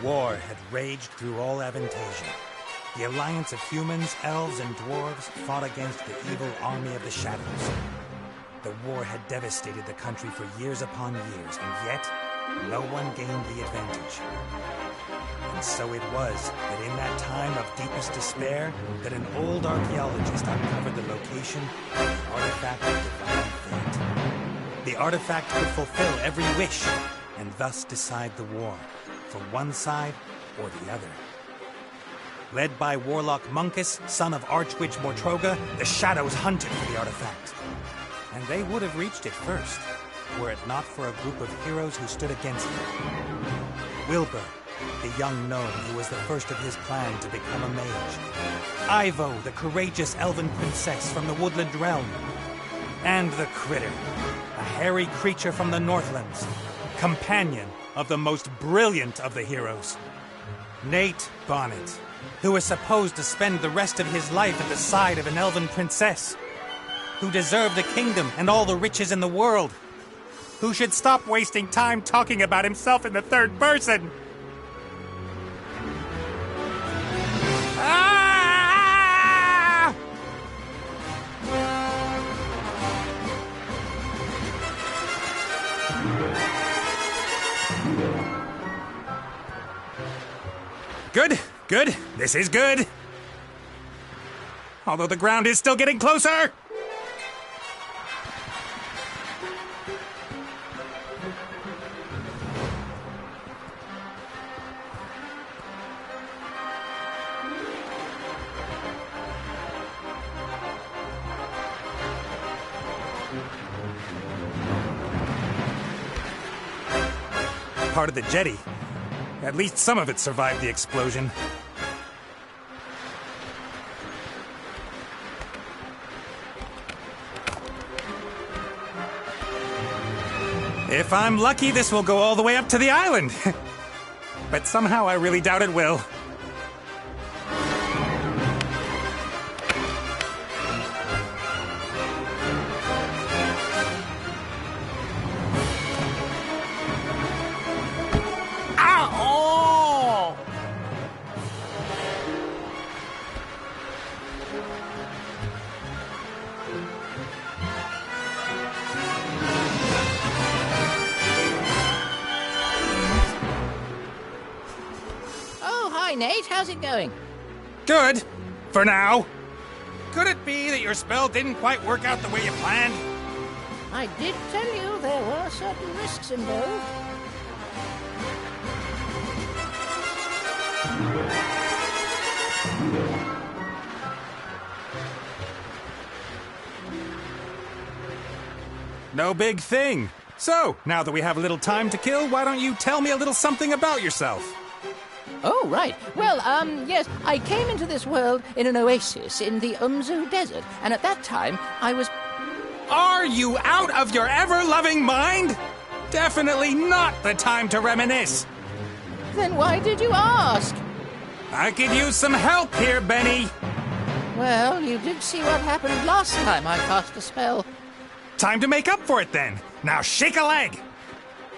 War had raged through all Avantasia. The alliance of humans, elves, and dwarves fought against the evil army of the shadows. The war had devastated the country for years upon years, and yet, no one gained the advantage. And so it was that in that time of deepest despair, that an old archaeologist uncovered the location of the artifact of divine fate. The artifact could fulfill every wish, and thus decide the war, for one side or the other. Led by Warlock Munkus, son of Archwitch Mortroga, the Shadows hunted for the artifact. And they would have reached it first, were it not for a group of heroes who stood against them. Wilbur, the young gnome who was the first of his clan to become a mage. Ivo, the courageous elven princess from the Woodland Realm. And the Critter, a hairy creature from the Northlands, companion of the most brilliant of the heroes, Nate Bonnet, who was supposed to spend the rest of his life at the side of an elven princess, who deserved a kingdom and all the riches in the world, who should stop wasting time talking about himself in the third person. Ah! Good, good. This is good. Although the ground is still getting closer. Part of the jetty. At least some of it survived the explosion. If I'm lucky, this will go all the way up to the island. But somehow I really doubt it will. Nate, how's it going? Good. For now. Could it be that your spell didn't quite work out the way you planned? I did tell you there were certain risks involved. No big thing. So, now that we have a little time to kill, why don't you tell me a little something about yourself? Oh, right. Well, yes, I came into this world in an oasis in the Umzu Desert, and at that time, I was... Are you out of your ever-loving mind? Definitely not the time to reminisce. Then why did you ask? I could use some help here, Benny. Well, you did see what happened last time I cast a spell. Time to make up for it, then. Now shake a leg.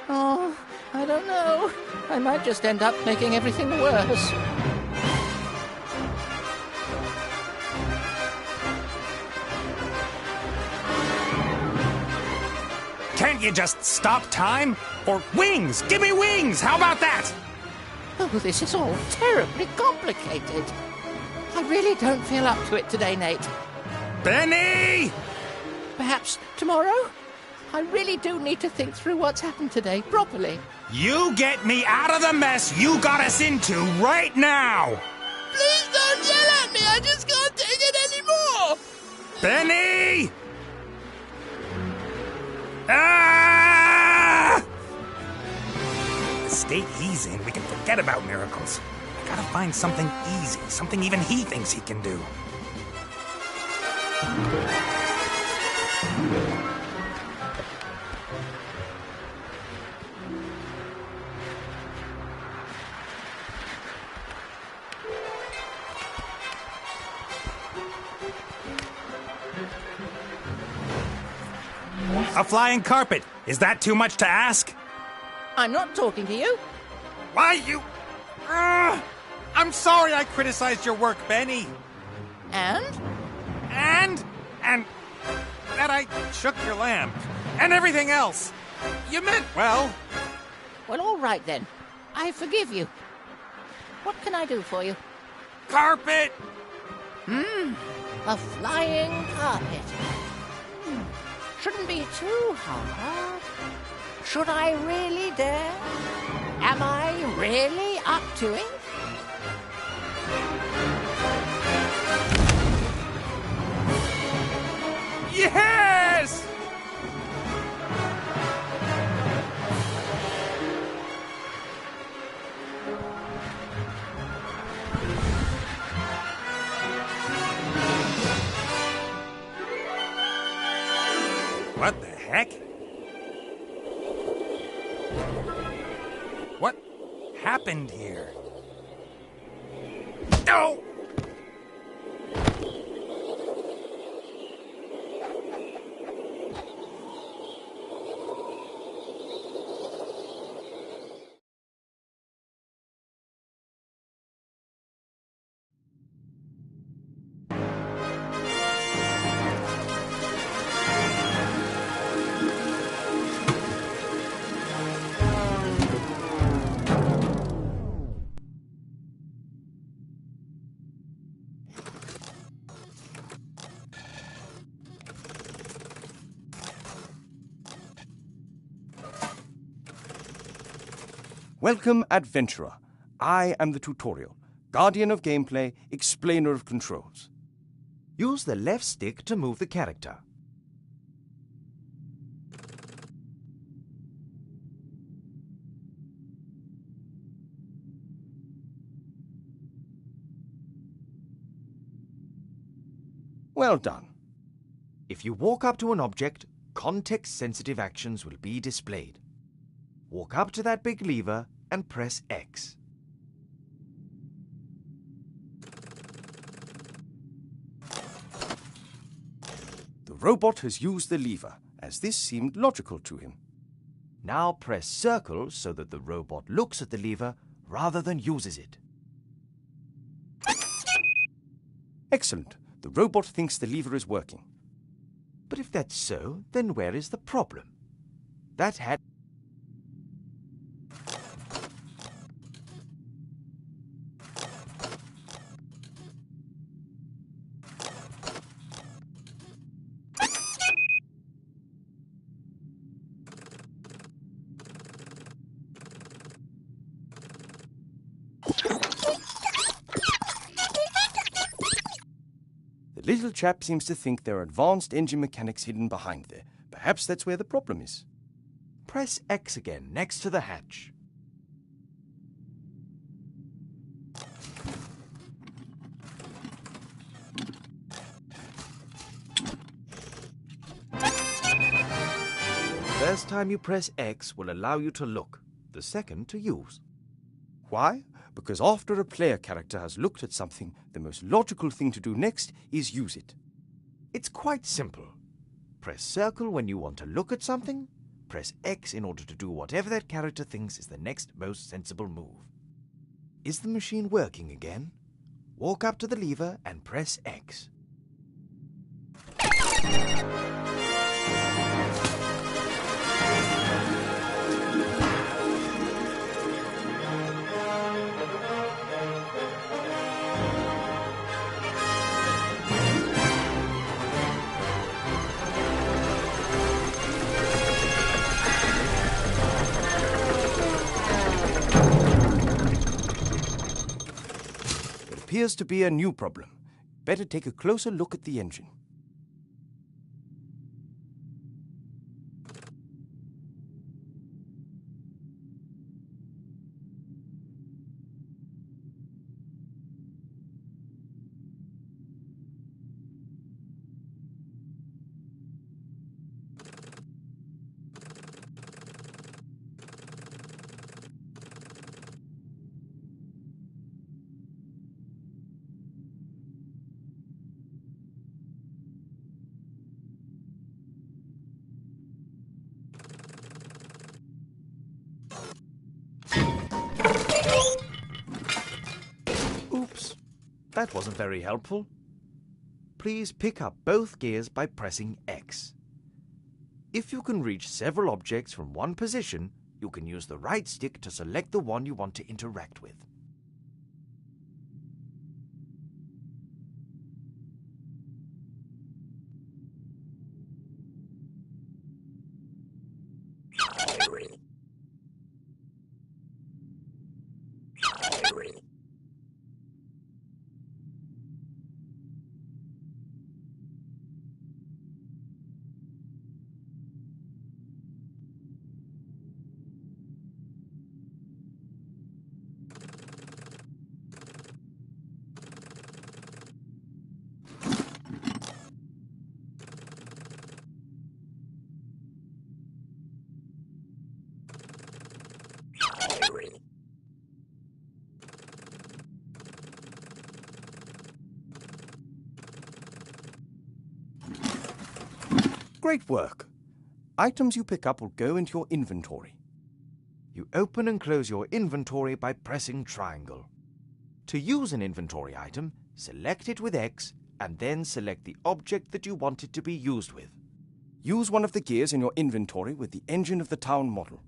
Oh, I don't know. I might just end up making everything worse. Can't you just stop time? Or wings! Give me wings! How about that? Oh, this is all terribly complicated. I really don't feel up to it today, Nate. Benny! Perhaps tomorrow? I really do need to think through what's happened today properly. You get me out of the mess you got us into right now! Please don't yell at me! I just can't take it anymore! Benny! Ah! The state he's in, we can forget about miracles. I gotta find something easy, something even he thinks he can do. A flying carpet. Is that too much to ask? I'm not talking to you. Why, you... I'm sorry I criticized your work, Benny. And? And that I shook your lamp. And everything else. You meant well. Well, all right then. I forgive you. What can I do for you? Carpet! A flying carpet. Shouldn't be too hard. Should I really dare? Am I really up to it? Yes! What the heck? What happened here? No! Welcome, adventurer. I am the tutorial, guardian of gameplay, explainer of controls. Use the left stick to move the character. Well done. If you walk up to an object, context-sensitive actions will be displayed. Walk up to that big lever and press X. The robot has used the lever, as this seemed logical to him. Now press circle so that the robot looks at the lever rather than uses it. Excellent. The robot thinks the lever is working. But if that's so, then where is the problem? That had... The little chap seems to think there are advanced engine mechanics hidden behind there. Perhaps that's where the problem is. Press X again next to the hatch. The first time you press X will allow you to look, the second to use. Why? Because after a player character has looked at something, the most logical thing to do next is use it. It's quite simple. Press circle when you want to look at something, press X in order to do whatever that character thinks is the next most sensible move. Is the machine working again? Walk up to the lever and press X. Appears to be a new problem. Better take a closer look at the engine. That wasn't very helpful. Please pick up both gears by pressing X. If you can reach several objects from one position, you can use the right stick to select the one you want to interact with. Great work. Items you pick up will go into your inventory. You open and close your inventory by pressing triangle. To use an inventory item, select it with X and then select the object that you want it to be used with. Use one of the gears in your inventory with the engine of the town model.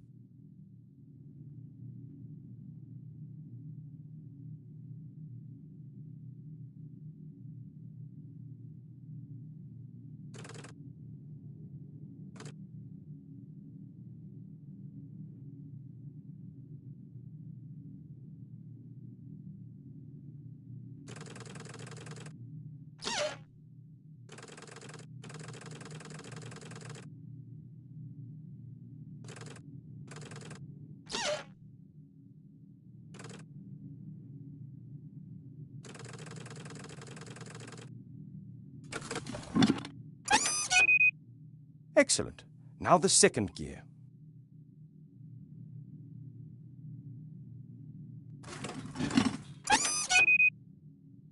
Excellent. Now the second gear.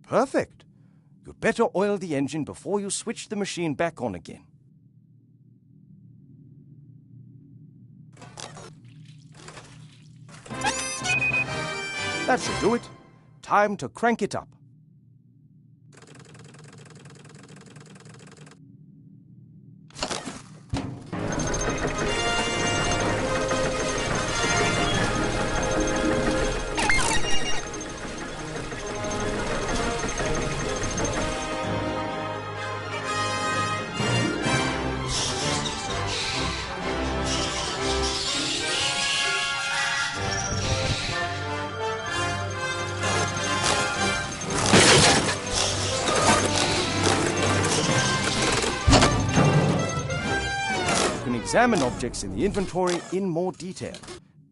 Perfect. You'd better oil the engine before you switch the machine back on again. That should do it. Time to crank it up. Examine objects in the inventory in more detail.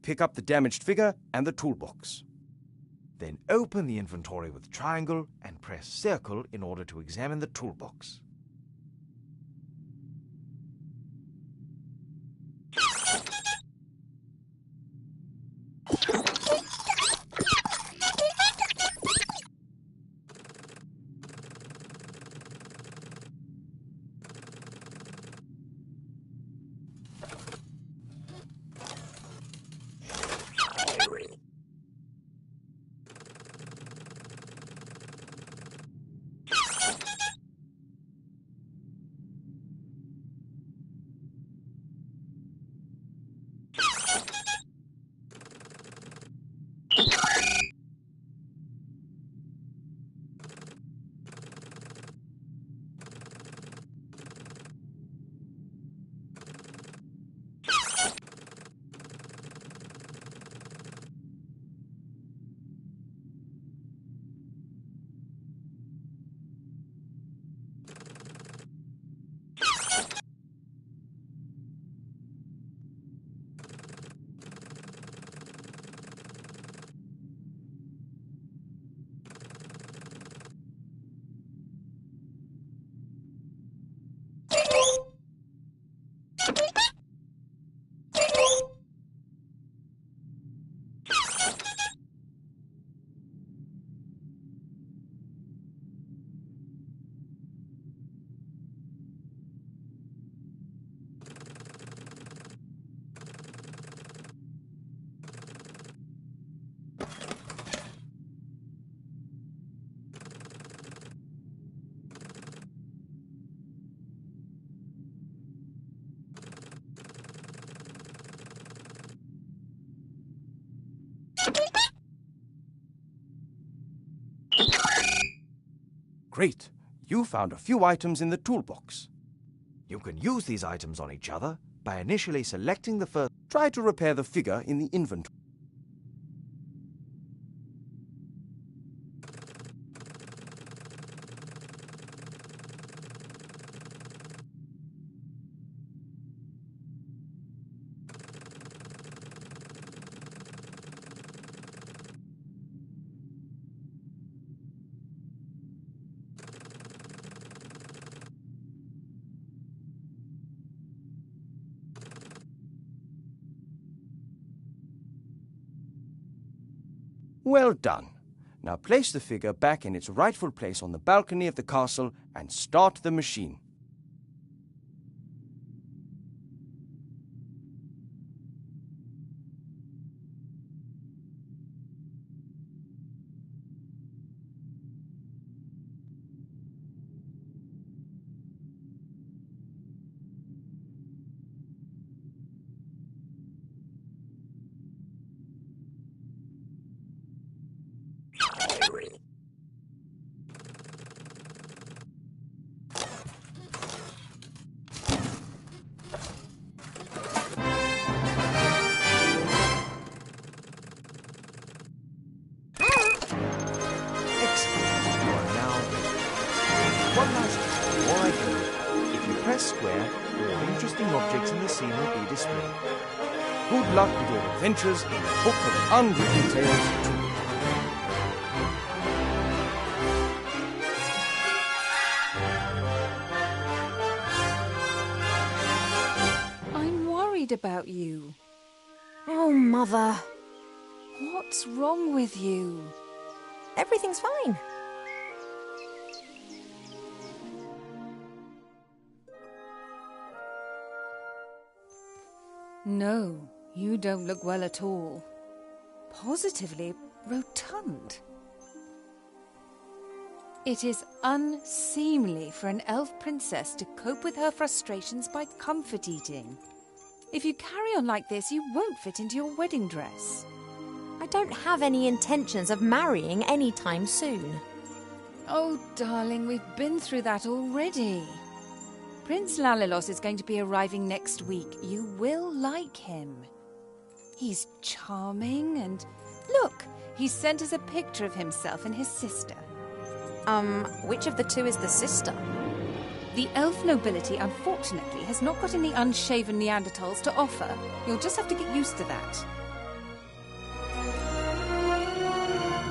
Pick up the damaged figure and the toolbox. Then open the inventory with triangle and press circle in order to examine the toolbox. Great. You found a few items in the toolbox. You can use these items on each other by initially selecting the first. Try to repair the figure in the inventory. Well done. Now place the figure back in its rightful place on the balcony of the castle and start the machine. Square, all interesting objects in the scene will be displayed. Good luck with your adventures in the Book of Unwritten Tales 2. I'm worried about you. Oh, Mother. What's wrong with you? Everything's fine. No, you don't look well at all. Positively rotund. It is unseemly for an elf princess to cope with her frustrations by comfort eating. If you carry on like this, you won't fit into your wedding dress. I don't have any intentions of marrying anytime soon. Oh, darling, we've been through that already. Prince Lalilos is going to be arriving next week. You will like him. He's charming and... Look, he sent us a picture of himself and his sister. Which of the two is the sister? The elf nobility, unfortunately, has not got any unshaven Neanderthals to offer. You'll just have to get used to that.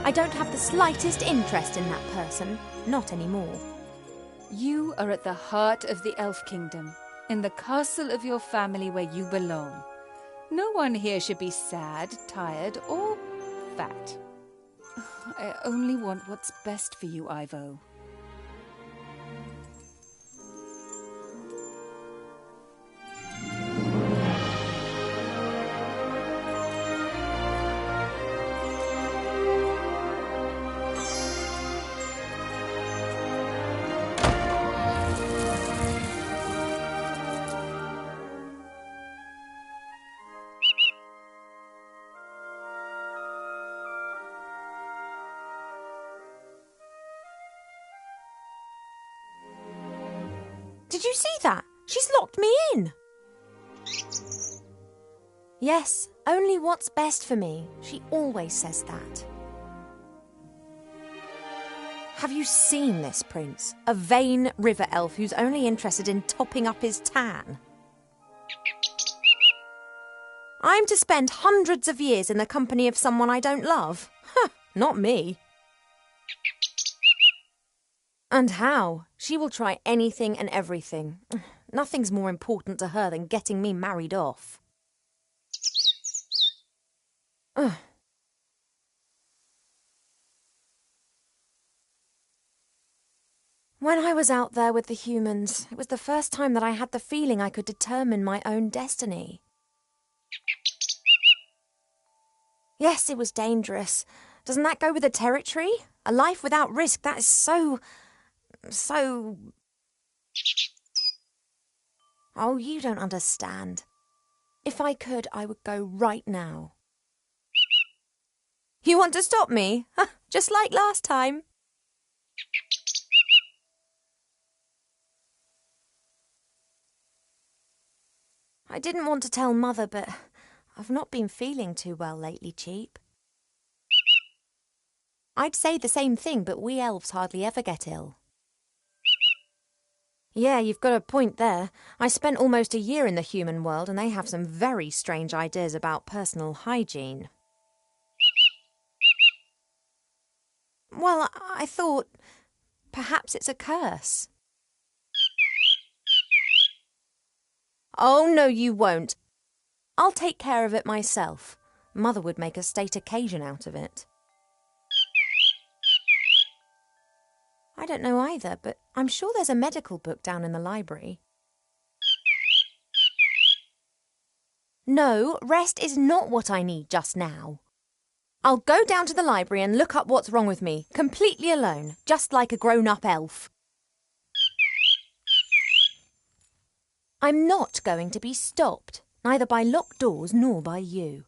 I don't have the slightest interest in that person. Not anymore. You are at the heart of the Elf Kingdom, in the castle of your family where you belong. No one here should be sad, tired, or fat. I only want what's best for you, Ivo. Did you see that? She's locked me in. Yes, only what's best for me. She always says that. Have you seen this prince? A vain river elf who's only interested in topping up his tan. I'm to spend hundreds of years in the company of someone I don't love? Huh, not me. And how? She will try anything and everything. Nothing's more important to her than getting me married off. Ugh. When I was out there with the humans, it was the first time that I had the feeling I could determine my own destiny. Yes, it was dangerous. Doesn't that go with the territory? A life without risk, that is so... Oh, you don't understand. If I could, I would go right now. You want to stop me? Just like last time. I didn't want to tell Mother, but I've not been feeling too well lately, Cheap. I'd say the same thing, but we elves hardly ever get ill. Yeah, you've got a point there. I spent almost a year in the human world and they have some very strange ideas about personal hygiene. Well, I thought perhaps it's a curse. Oh, no, you won't. I'll take care of it myself. Mother would make a state occasion out of it. I don't know either, but I'm sure there's a medical book down in the library. No, rest is not what I need just now. I'll go down to the library and look up what's wrong with me, completely alone, just like a grown-up elf. I'm not going to be stopped, neither by locked doors nor by you.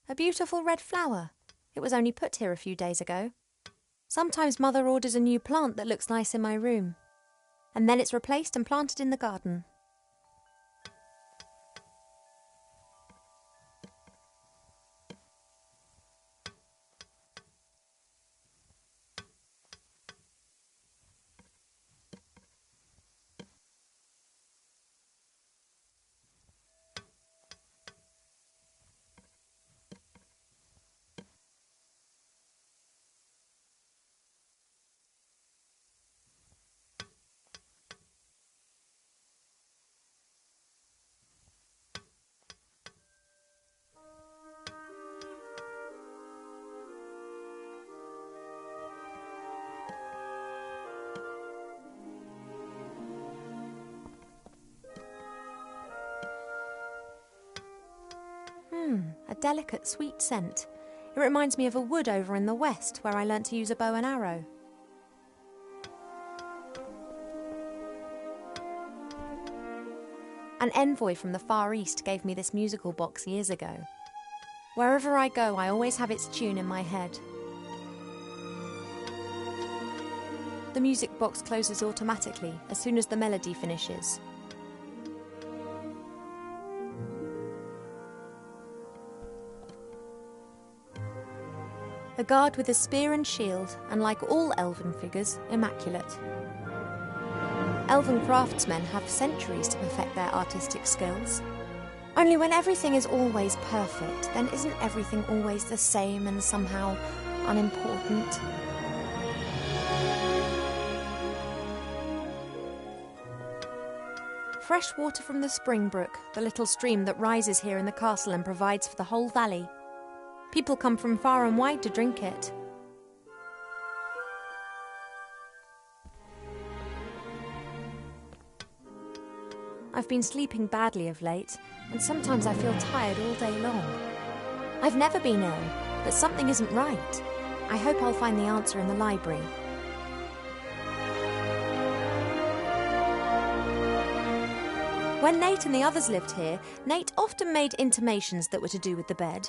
A beautiful red flower. It was only put here a few days ago. Sometimes Mother orders a new plant that looks nice in my room, and then it's replaced and planted in the garden. A delicate, sweet scent. It reminds me of a wood over in the west where I learnt to use a bow and arrow. An envoy from the Far East gave me this musical box years ago. Wherever I go, I always have its tune in my head. The music box closes automatically as soon as the melody finishes. A guard with a spear and shield, and like all elven figures, immaculate. Elven craftsmen have centuries to perfect their artistic skills. Only when everything is always perfect, then isn't everything always the same and somehow unimportant? Fresh water from the spring brook, the little stream that rises here in the castle and provides for the whole valley. People come from far and wide to drink it. I've been sleeping badly of late, and sometimes I feel tired all day long. I've never been ill, but something isn't right. I hope I'll find the answer in the library. When Nate and the others lived here, Nate often made intimations that were to do with the bed.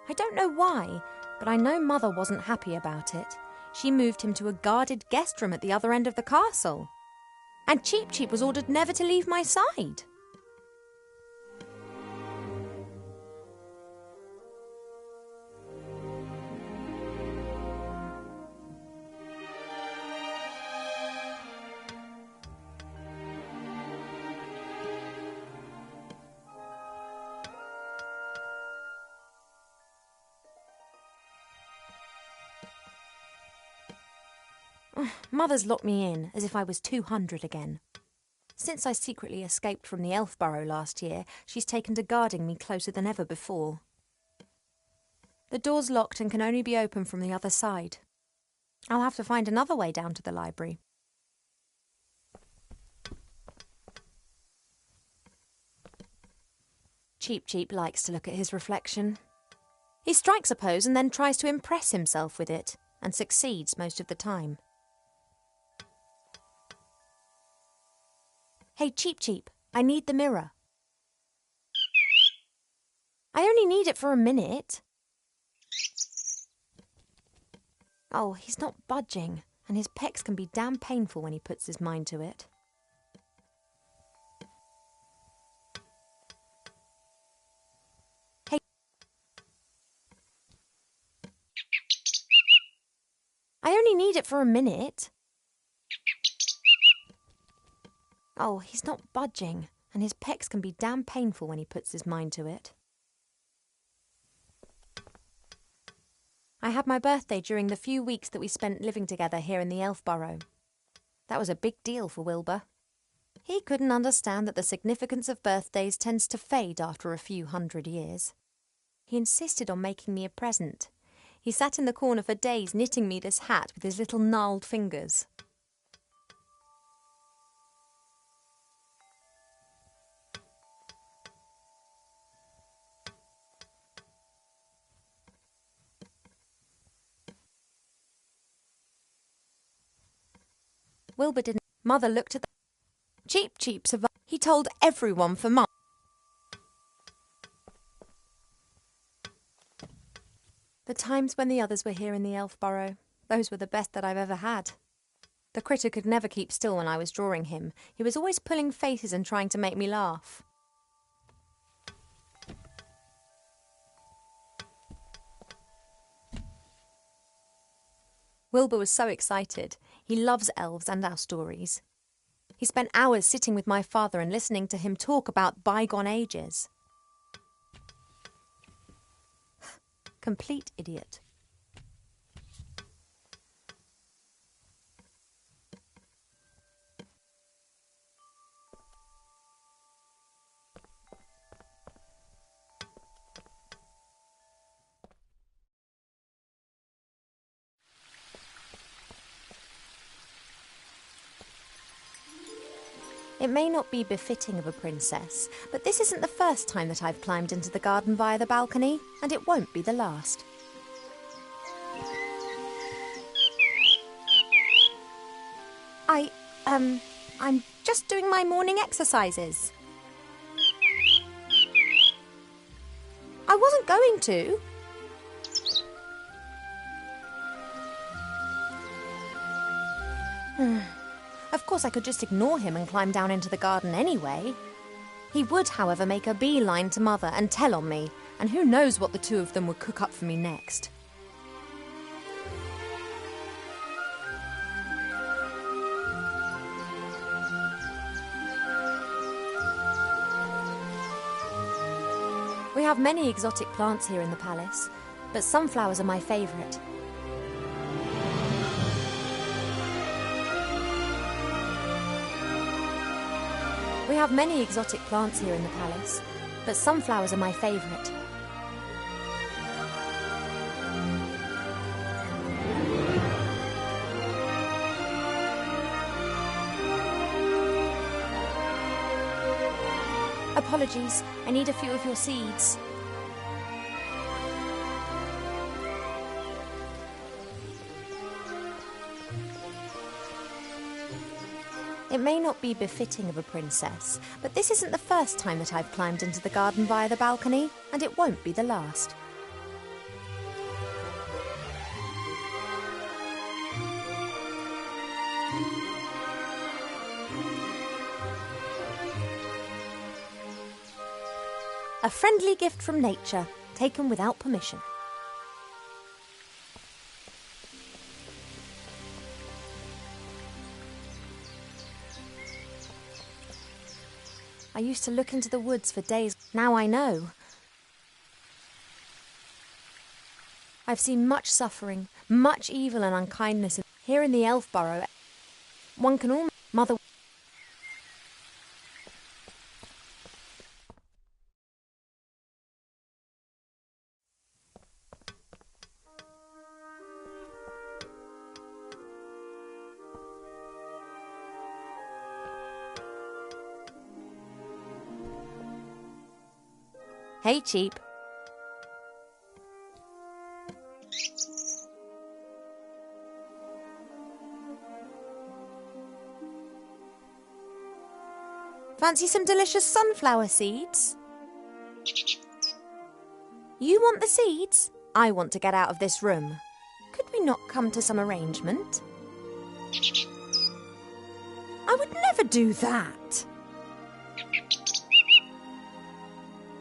I don't know why, but I know Mother wasn't happy about it. She moved him to a guarded guest room at the other end of the castle. And Cheep Cheep was ordered never to leave my side. Mother's locked me in, as if I was 200 again. Since I secretly escaped from the Elf Burrow last year, she's taken to guarding me closer than ever before. The door's locked and can only be opened from the other side. I'll have to find another way down to the library. Cheep Cheep likes to look at his reflection. He strikes a pose and then tries to impress himself with it, and succeeds most of the time. Hey, Cheep Cheep, I need the mirror. I only need it for a minute. Oh, he's not budging, and his pecs can be damn painful when he puts his mind to it. Hey. I only need it for a minute. Oh, he's not budging, and his pecs can be damn painful when he puts his mind to it. I had my birthday during the few weeks that we spent living together here in the Elf Burrow. That was a big deal for Wilbur. He couldn't understand that the significance of birthdays tends to fade after a few 100 years. He insisted on making me a present. He sat in the corner for days knitting me this hat with his little gnarled fingers. Wilbur didn't. Mother looked at the cheap survival. He told everyone for months. The times when the others were here in the Elf Burrow, those were the best that I've ever had. The critter could never keep still when I was drawing him. He was always pulling faces and trying to make me laugh. Wilbur was so excited. He loves elves and our stories. He spent hours sitting with my father and listening to him talk about bygone ages. Complete idiot. It may not be befitting of a princess, but this isn't the first time that I've climbed into the garden via the balcony, and it won't be the last. I'm just doing my morning exercises. I wasn't going to. Of course, I could just ignore him and climb down into the garden anyway. He would, however, make a beeline to Mother and tell on me, and who knows what the two of them would cook up for me next. We have many exotic plants here in the palace, but sunflowers are my favourite. We have many exotic plants here in the palace, but sunflowers are my favourite. Apologies, I need a few of your seeds. It may not be befitting of a princess, but this isn't the first time that I've climbed into the garden via the balcony, and it won't be the last. A friendly gift from nature, taken without permission. I used to look into the woods for days. Now I know. I've seen much suffering, much evil and unkindness here in the Elf Burrow. One can almost... Mother... Hey, Cheap. Fancy some delicious sunflower seeds? You want the seeds? I want to get out of this room. Could we not come to some arrangement? I would never do that.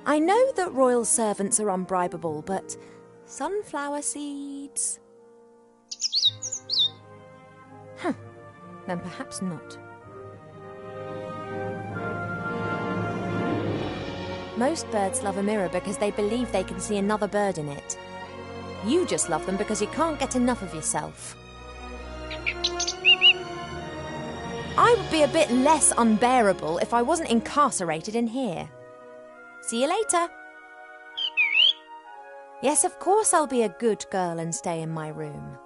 I know that royal servants are unbribable, but sunflower seeds? Then perhaps not. Most birds love a mirror because they believe they can see another bird in it. You just love them because you can't get enough of yourself. I would be a bit less unbearable if I wasn't incarcerated in here. See you later. Yes, of course I'll be a good girl and stay in my room.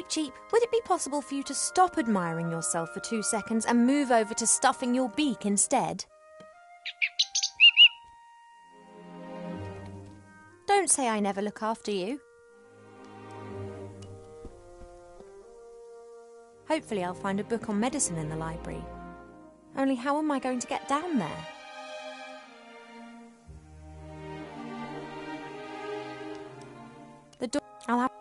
Cheep, would it be possible for you to stop admiring yourself for 2 seconds and move over to stuffing your beak instead? Don't say I never look after you. Hopefully I'll find a book on medicine in the library. Only how am I going to get down there? The door... I'll have...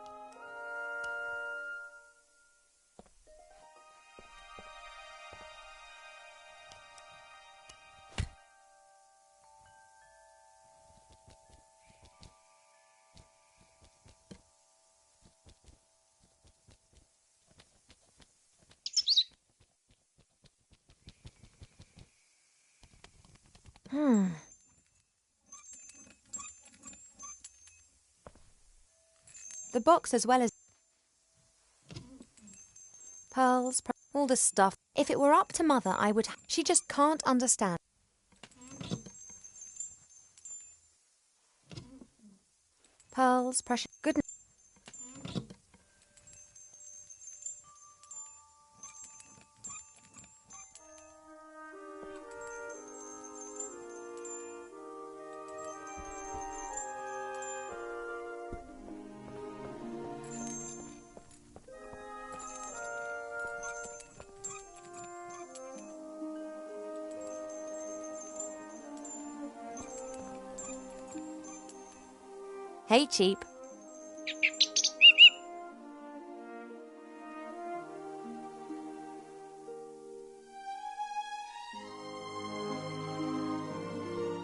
The box as well as pearls, all the stuff. If it were up to Mother, I would... She just can't understand. Pearls, precious... Goodness. Hey, Cheep.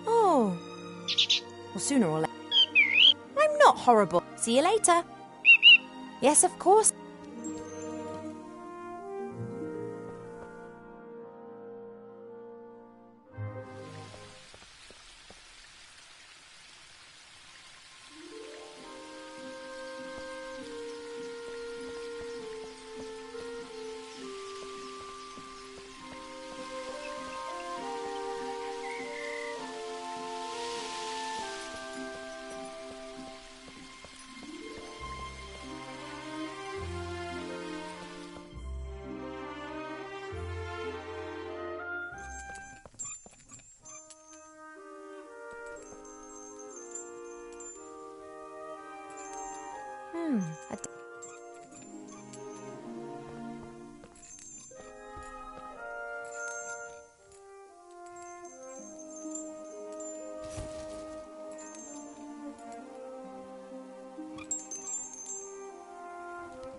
Oh. Well, sooner or later. I'm not horrible. See you later. Yes, of course.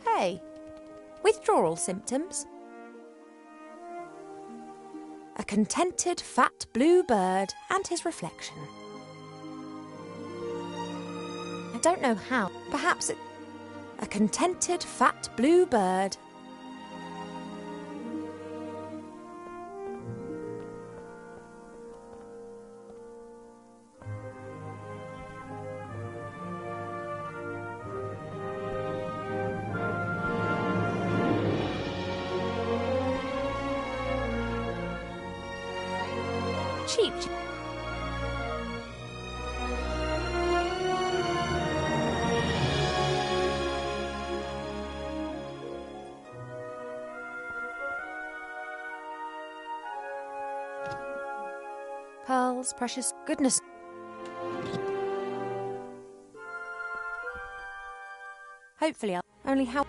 Hey, withdrawal symptoms? A contented fat blue bird and his reflection. I don't know how. Perhaps it... A contented fat blue bird. Cheep. Pearls, precious goodness. Hopefully I'll only how.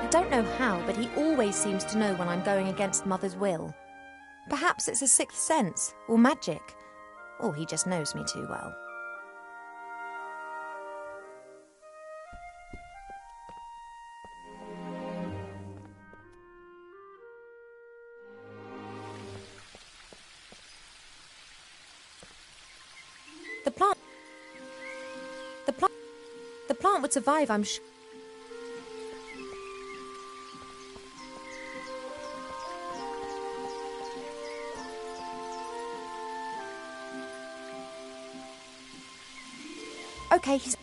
I don't know how, but he always seems to know when I'm going against Mother's will. Perhaps it's a sixth sense, or magic, or he just knows me too well. The plant would survive, I'm sure. Okay, he's...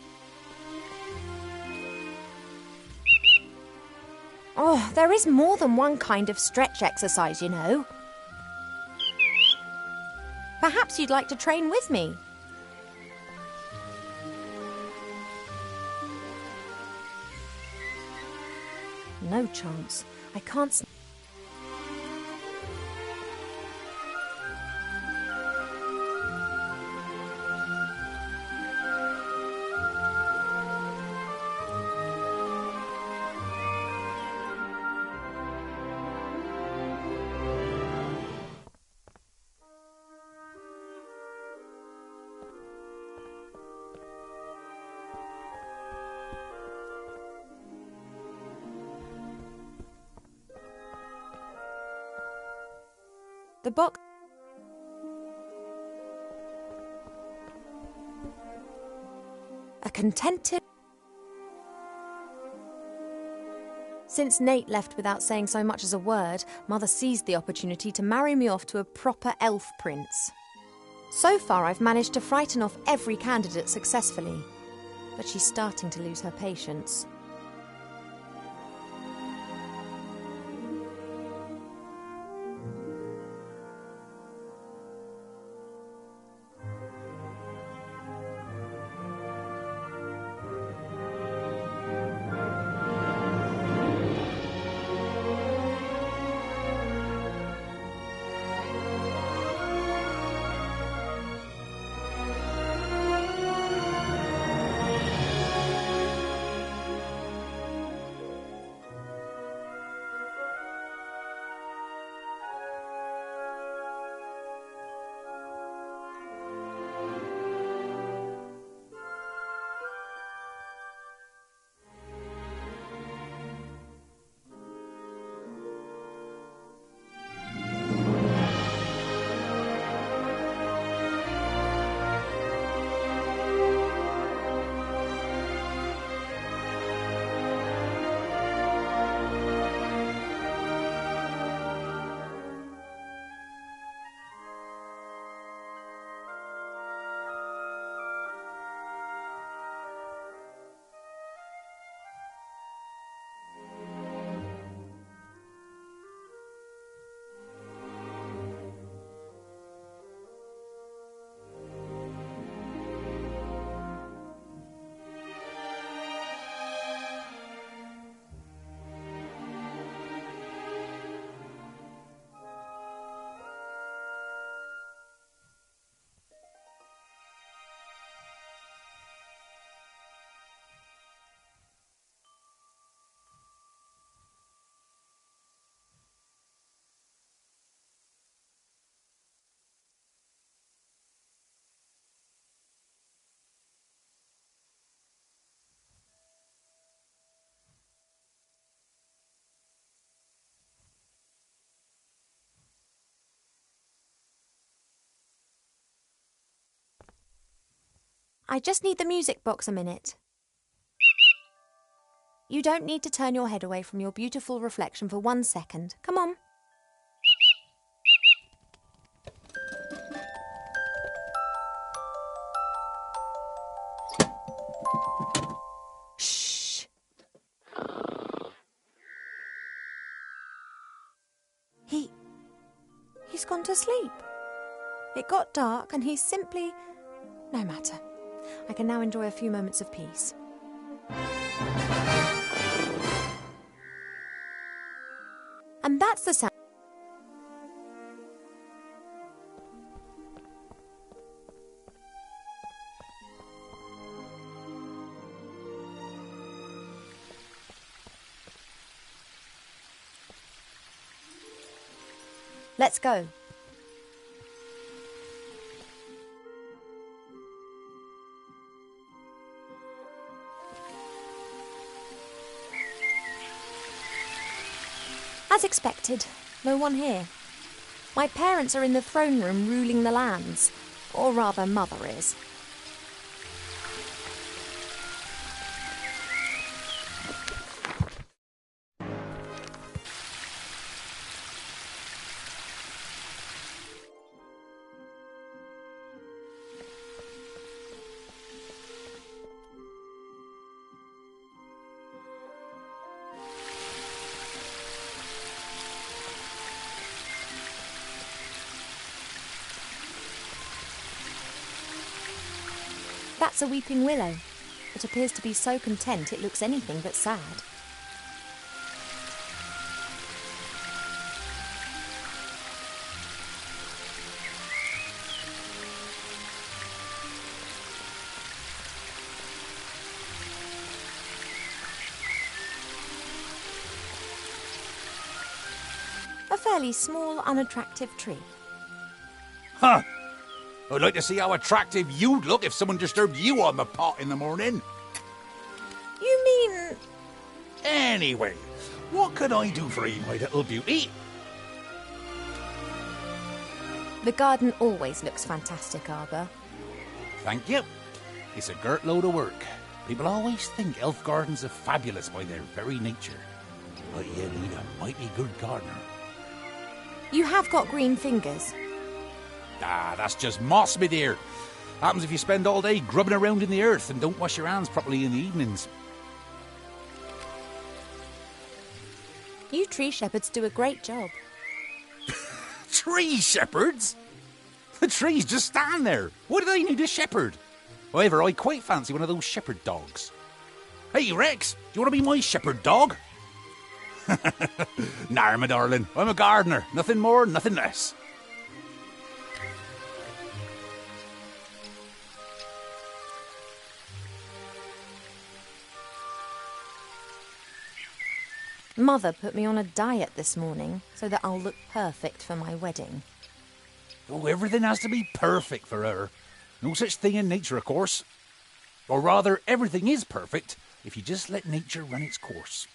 Oh, there is more than one kind of stretch exercise, you know. Perhaps you'd like to train with me. No chance. I can't... The box... A contented... Since Nate left without saying so much as a word, Mother seized the opportunity to marry me off to a proper elf prince. So far I've managed to frighten off every candidate successfully, but she's starting to lose her patience. I just need the music box a minute. You don't need to turn your head away from your beautiful reflection for 1 second. Come on. Shh. He's gone to sleep. It got dark and he's simply... No matter. I can now enjoy a few moments of peace. And that's the sound... Let's go. As expected, no one here. My parents are in the throne room ruling the lands, or rather Mother is. That's a weeping willow. It appears to be so content it looks anything but sad. A fairly small, unattractive tree. Huh. I'd like to see how attractive you'd look if someone disturbed you on the pot in the morning. You mean... Anyway, what can I do for you, my little beauty? The garden always looks fantastic, Arbor. Thank you. It's a girt load of work. People always think elf gardens are fabulous by their very nature. But you need a mighty good gardener. You have got green fingers. Ah, that's just moss, my dear. Happens if you spend all day grubbing around in the earth and don't wash your hands properly in the evenings. You tree shepherds do a great job. Tree shepherds? The trees just stand there. Why do they need a shepherd? However, I quite fancy one of those shepherd dogs. Hey, Rex, do you want to be my shepherd dog? Nah, my darling. I'm a gardener. Nothing more, nothing less. Mother put me on a diet this morning so that I'll look perfect for my wedding. Oh, everything has to be perfect for her. No such thing in nature, of course. Or rather, everything is perfect if you just let nature run its course.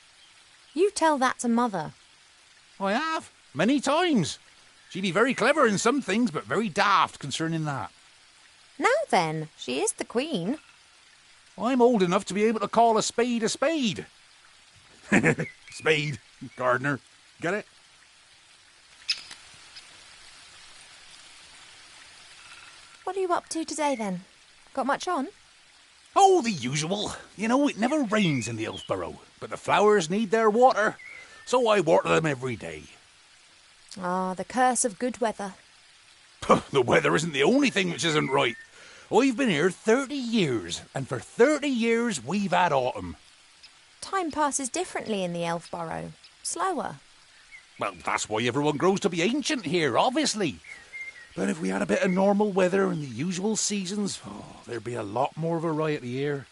You tell that to Mother. I have, many times. She'd be very clever in some things, but very daft concerning that. Now then, she is the queen. I'm old enough to be able to call a spade a spade. Spade, gardener. Get it? What are you up to today then? Got much on? Oh, the usual. You know, it never rains in the Elfborough, but the flowers need their water, so I water them every day. Ah, the curse of good weather. The weather isn't the only thing which isn't right. I've been here 30 years, and for 30 years we've had autumn. Time passes differently in the Elfborough. Slower. Well, that's why everyone grows to be ancient here, obviously. But if we had a bit of normal weather and the usual seasons, there'd be a lot more variety here.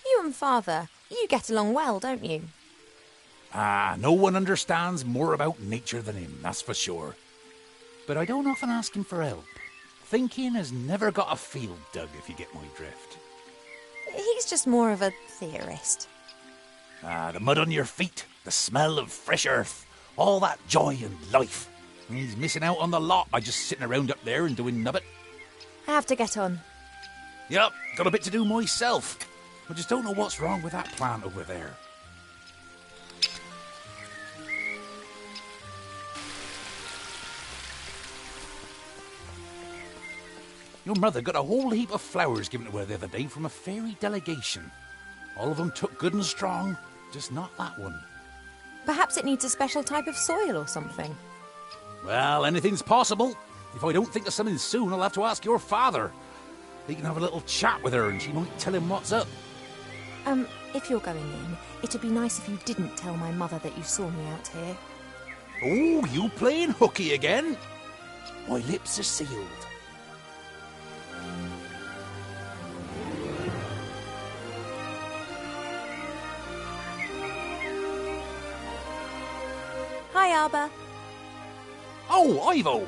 You and Father, you get along well, don't you? Ah, no one understands more about nature than him, that's for sure. But I don't often ask him for help. Thinking has never got a field dug, if you get my drift. He's just more of a theorist. Ah, the mud on your feet, the smell of fresh earth, all that joy and life. And he's missing out on the lot by just sitting around up there and doing nubbit. I have to get on. Yep, got a bit to do myself. I just don't know what's wrong with that plant over there. Your mother got a whole heap of flowers given to her the other day from a fairy delegation. All of them took good and strong, just not that one. Perhaps it needs a special type of soil or something. Well, anything's possible. If I don't think of something soon, I'll have to ask your father. He can have a little chat with her and she might tell him what's up. If you're going in, it'd be nice if you didn't tell my mother that you saw me out here. Oh, you playing hooky again? My lips are sealed. Hi, Arbor. Oh, Ivo!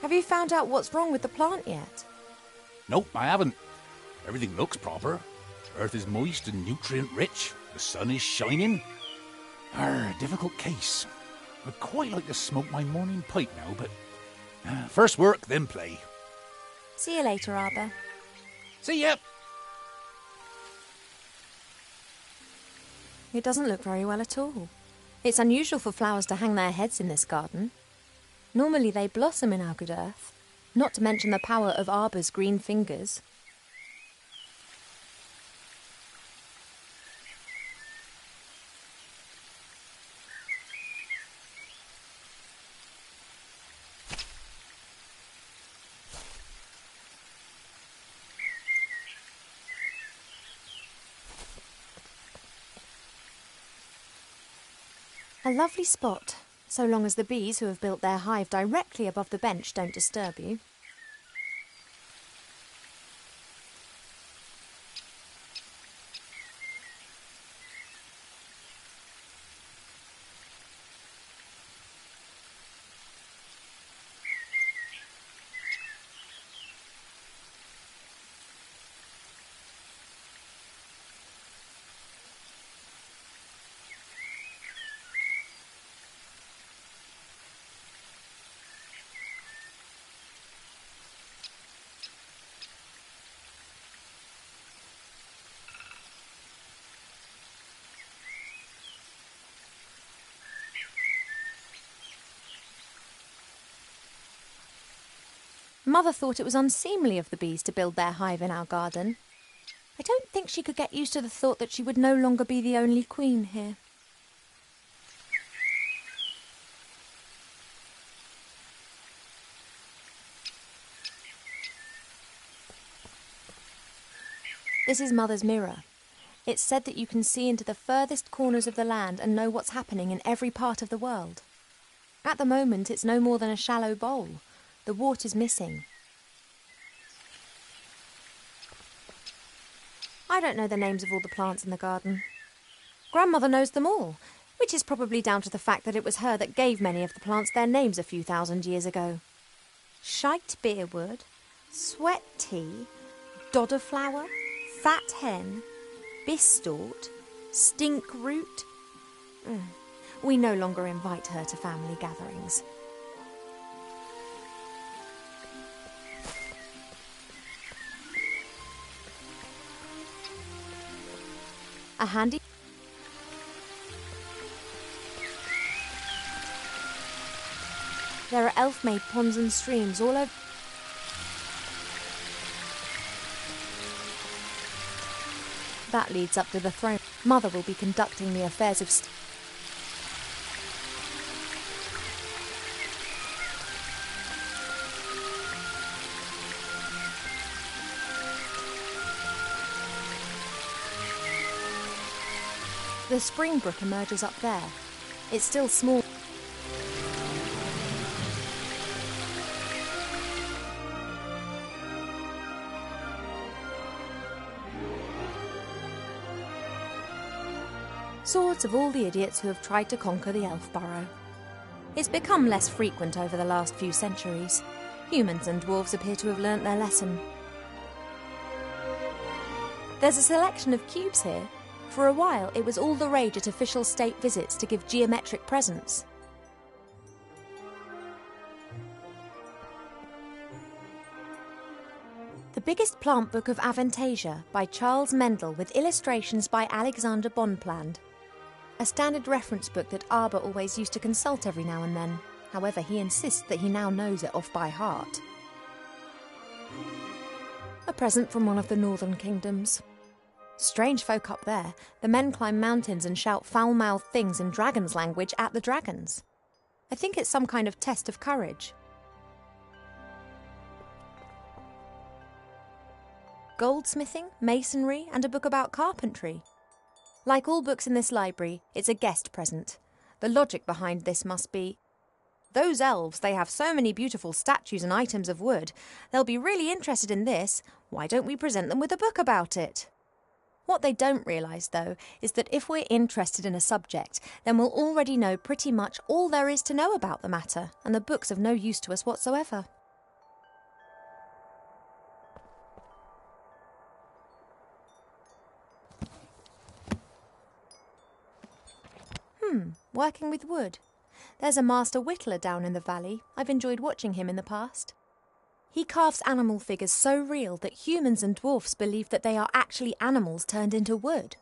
Have you found out what's wrong with the plant yet? Nope, I haven't. Everything looks proper. Earth is moist and nutrient-rich. The sun is shining. Difficult case. I'd quite like to smoke my morning pipe now, but... first work, then play. See you later, Arbor. See ya! It doesn't look very well at all. It's unusual for flowers to hang their heads in this garden. Normally they blossom in our good earth, not to mention the power of Arbor's green fingers. A lovely spot, so long as the bees who have built their hive directly above the bench don't disturb you. Mother thought it was unseemly of the bees to build their hive in our garden. I don't think she could get used to the thought that she would no longer be the only queen here. This is Mother's mirror. It's said that you can see into the furthest corners of the land and know what's happening in every part of the world. At the moment, it's no more than a shallow bowl. The water's missing. I don't know the names of all the plants in the garden. Grandmother knows them all, which is probably down to the fact that it was her that gave many of the plants their names a few thousand years ago. Shite beerwood, sweat tea, dodder flower, fat hen, bistort, stink root. We no longer invite her to family gatherings. A handy... There are elf-made ponds and streams all over... That leads up to the throne. Mother will be conducting the affairs of... The spring brook emerges up there. It's still small. Swords of all the idiots who have tried to conquer the elf burrow. It's become less frequent over the last few centuries. Humans and dwarves appear to have learnt their lesson. There's a selection of cubes here. For a while, it was all the rage at official state visits to give geometric presents. The Biggest Plant Book of Avantasia by Charles Mendel with illustrations by Alexander Bonpland. A standard reference book that Arbor always used to consult every now and then. However, he insists that he now knows it off by heart. A present from one of the northern kingdoms. Strange folk up there. The men climb mountains and shout foul-mouthed things in dragon's language at the dragons. I think it's some kind of test of courage. Goldsmithing, masonry, and a book about carpentry. Like all books in this library, it's a guest present. The logic behind this must be, those elves, they have so many beautiful statues and items of wood. They'll be really interested in this. Why don't we present them with a book about it? What they don't realise, though, is that if we're interested in a subject, then we'll already know pretty much all there is to know about the matter, and the book's of no use to us whatsoever. Working with wood. There's a master whittler down in the valley. I've enjoyed watching him in the past. He carves animal figures so real that humans and dwarfs believe that they are actually animals turned into wood.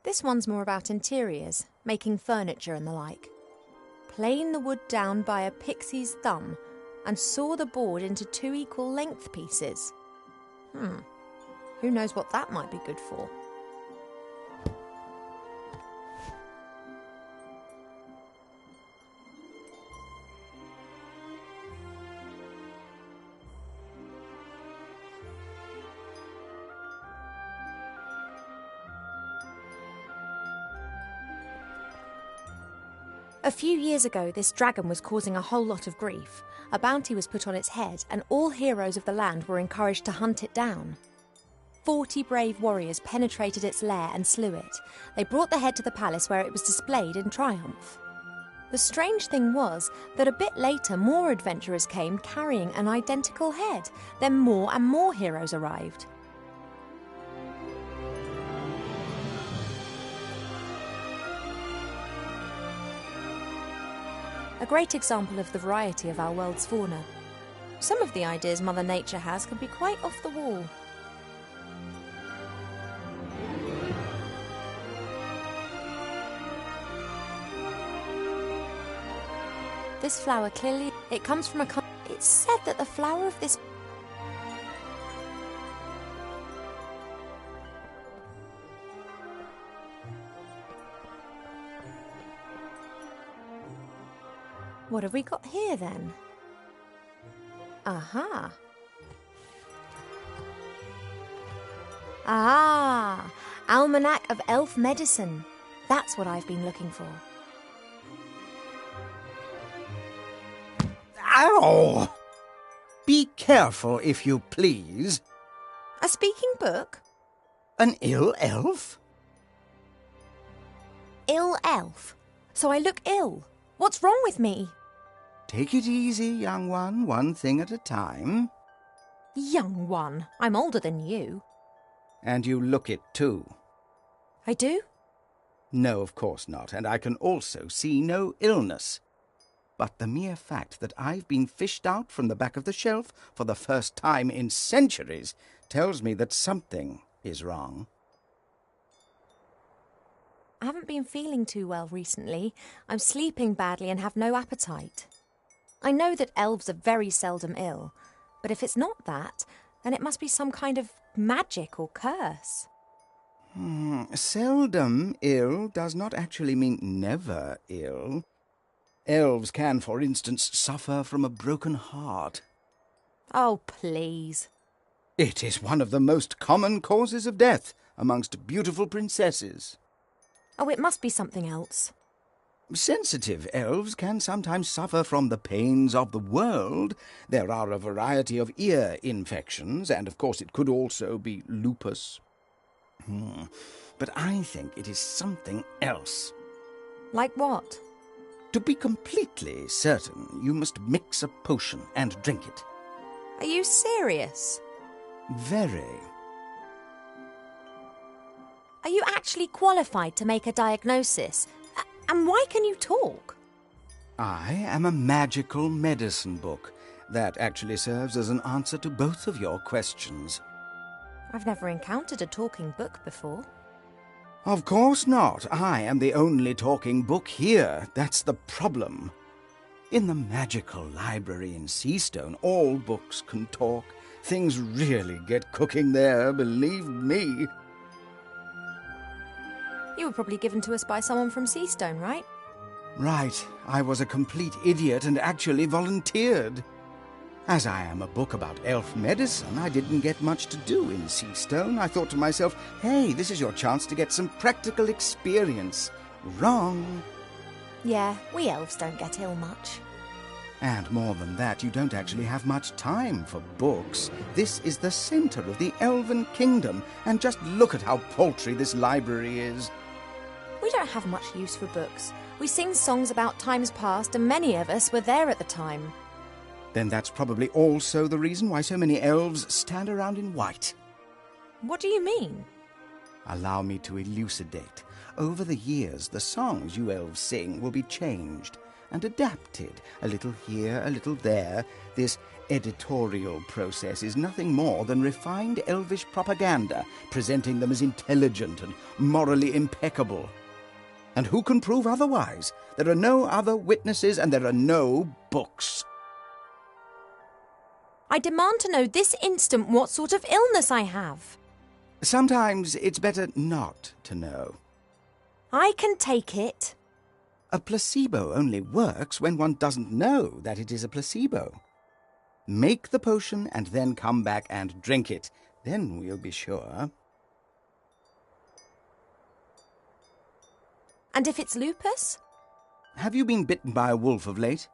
This one's more about interiors, making furniture and the like. Plane the wood down by a pixie's thumb and saw the board into 2 equal length pieces. Who knows what that might be good for? A few years ago, this dragon was causing a whole lot of grief. A bounty was put on its head, and all heroes of the land were encouraged to hunt it down. 40 brave warriors penetrated its lair and slew it. They brought the head to the palace where it was displayed in triumph. The strange thing was that a bit later more adventurers came carrying an identical head. Then more and more heroes arrived. A great example of the variety of our world's fauna. Some of the ideas Mother Nature has can be quite off the wall. This flower clearly, it comes from a... It's said that the flower of this... What have we got here then? Aha! Ah! Almanac of Elf Medicine. That's what I've been looking for. Ow! Be careful, if you please. A speaking book? An ill elf? Ill elf? So I look ill. What's wrong with me? Take it easy, young one thing at a time. Young one? I'm older than you. And you look it too. I do? No, of course not, and I can also see no illness. But the mere fact that I've been fished out from the back of the shelf for the first time in centuries tells me that something is wrong. I haven't been feeling too well recently. I'm sleeping badly and have no appetite. I know that elves are very seldom ill, but if it's not that, then it must be some kind of magic or curse. Seldom ill does not actually mean never ill. Elves can, for instance, suffer from a broken heart. Oh, please. It is one of the most common causes of death amongst beautiful princesses. Oh, it must be something else. Sensitive elves can sometimes suffer from the pains of the world. There are a variety of ear infections, and of course it could also be lupus. But I think it is something else. Like what? To be completely certain, you must mix a potion and drink it. Are you serious? Very. Are you actually qualified to make a diagnosis? And why can you talk? I am a magical medicine book. That actually serves as an answer to both of your questions. I've never encountered a talking book before. Of course not. I am the only talking book here. That's the problem. In the magical library in Seastone, all books can talk. Things really get cooking there, believe me. You were probably given to us by someone from Seastone, right? Right, I was a complete idiot and actually volunteered. As I am a book about elf medicine, I didn't get much to do in Seastone. I thought to myself, hey, this is your chance to get some practical experience. Wrong. Yeah, we elves don't get ill much. And more than that, you don't actually have much time for books. This is the center of the elven kingdom, and just look at how paltry this library is. We don't have much use for books. We sing songs about times past, and many of us were there at the time. Then that's probably also the reason why so many elves stand around in white. What do you mean? Allow me to elucidate. Over the years, the songs you elves sing will be changed and adapted, a little here, a little there. This editorial process is nothing more than refined elvish propaganda, presenting them as intelligent and morally impeccable. And who can prove otherwise? There are no other witnesses and there are no books. I demand to know this instant what sort of illness I have. Sometimes it's better not to know. I can take it. A placebo only works when one doesn't know that it is a placebo. Make the potion and then come back and drink it. Then we'll be sure. And if it's lupus? Have you been bitten by a wolf of late?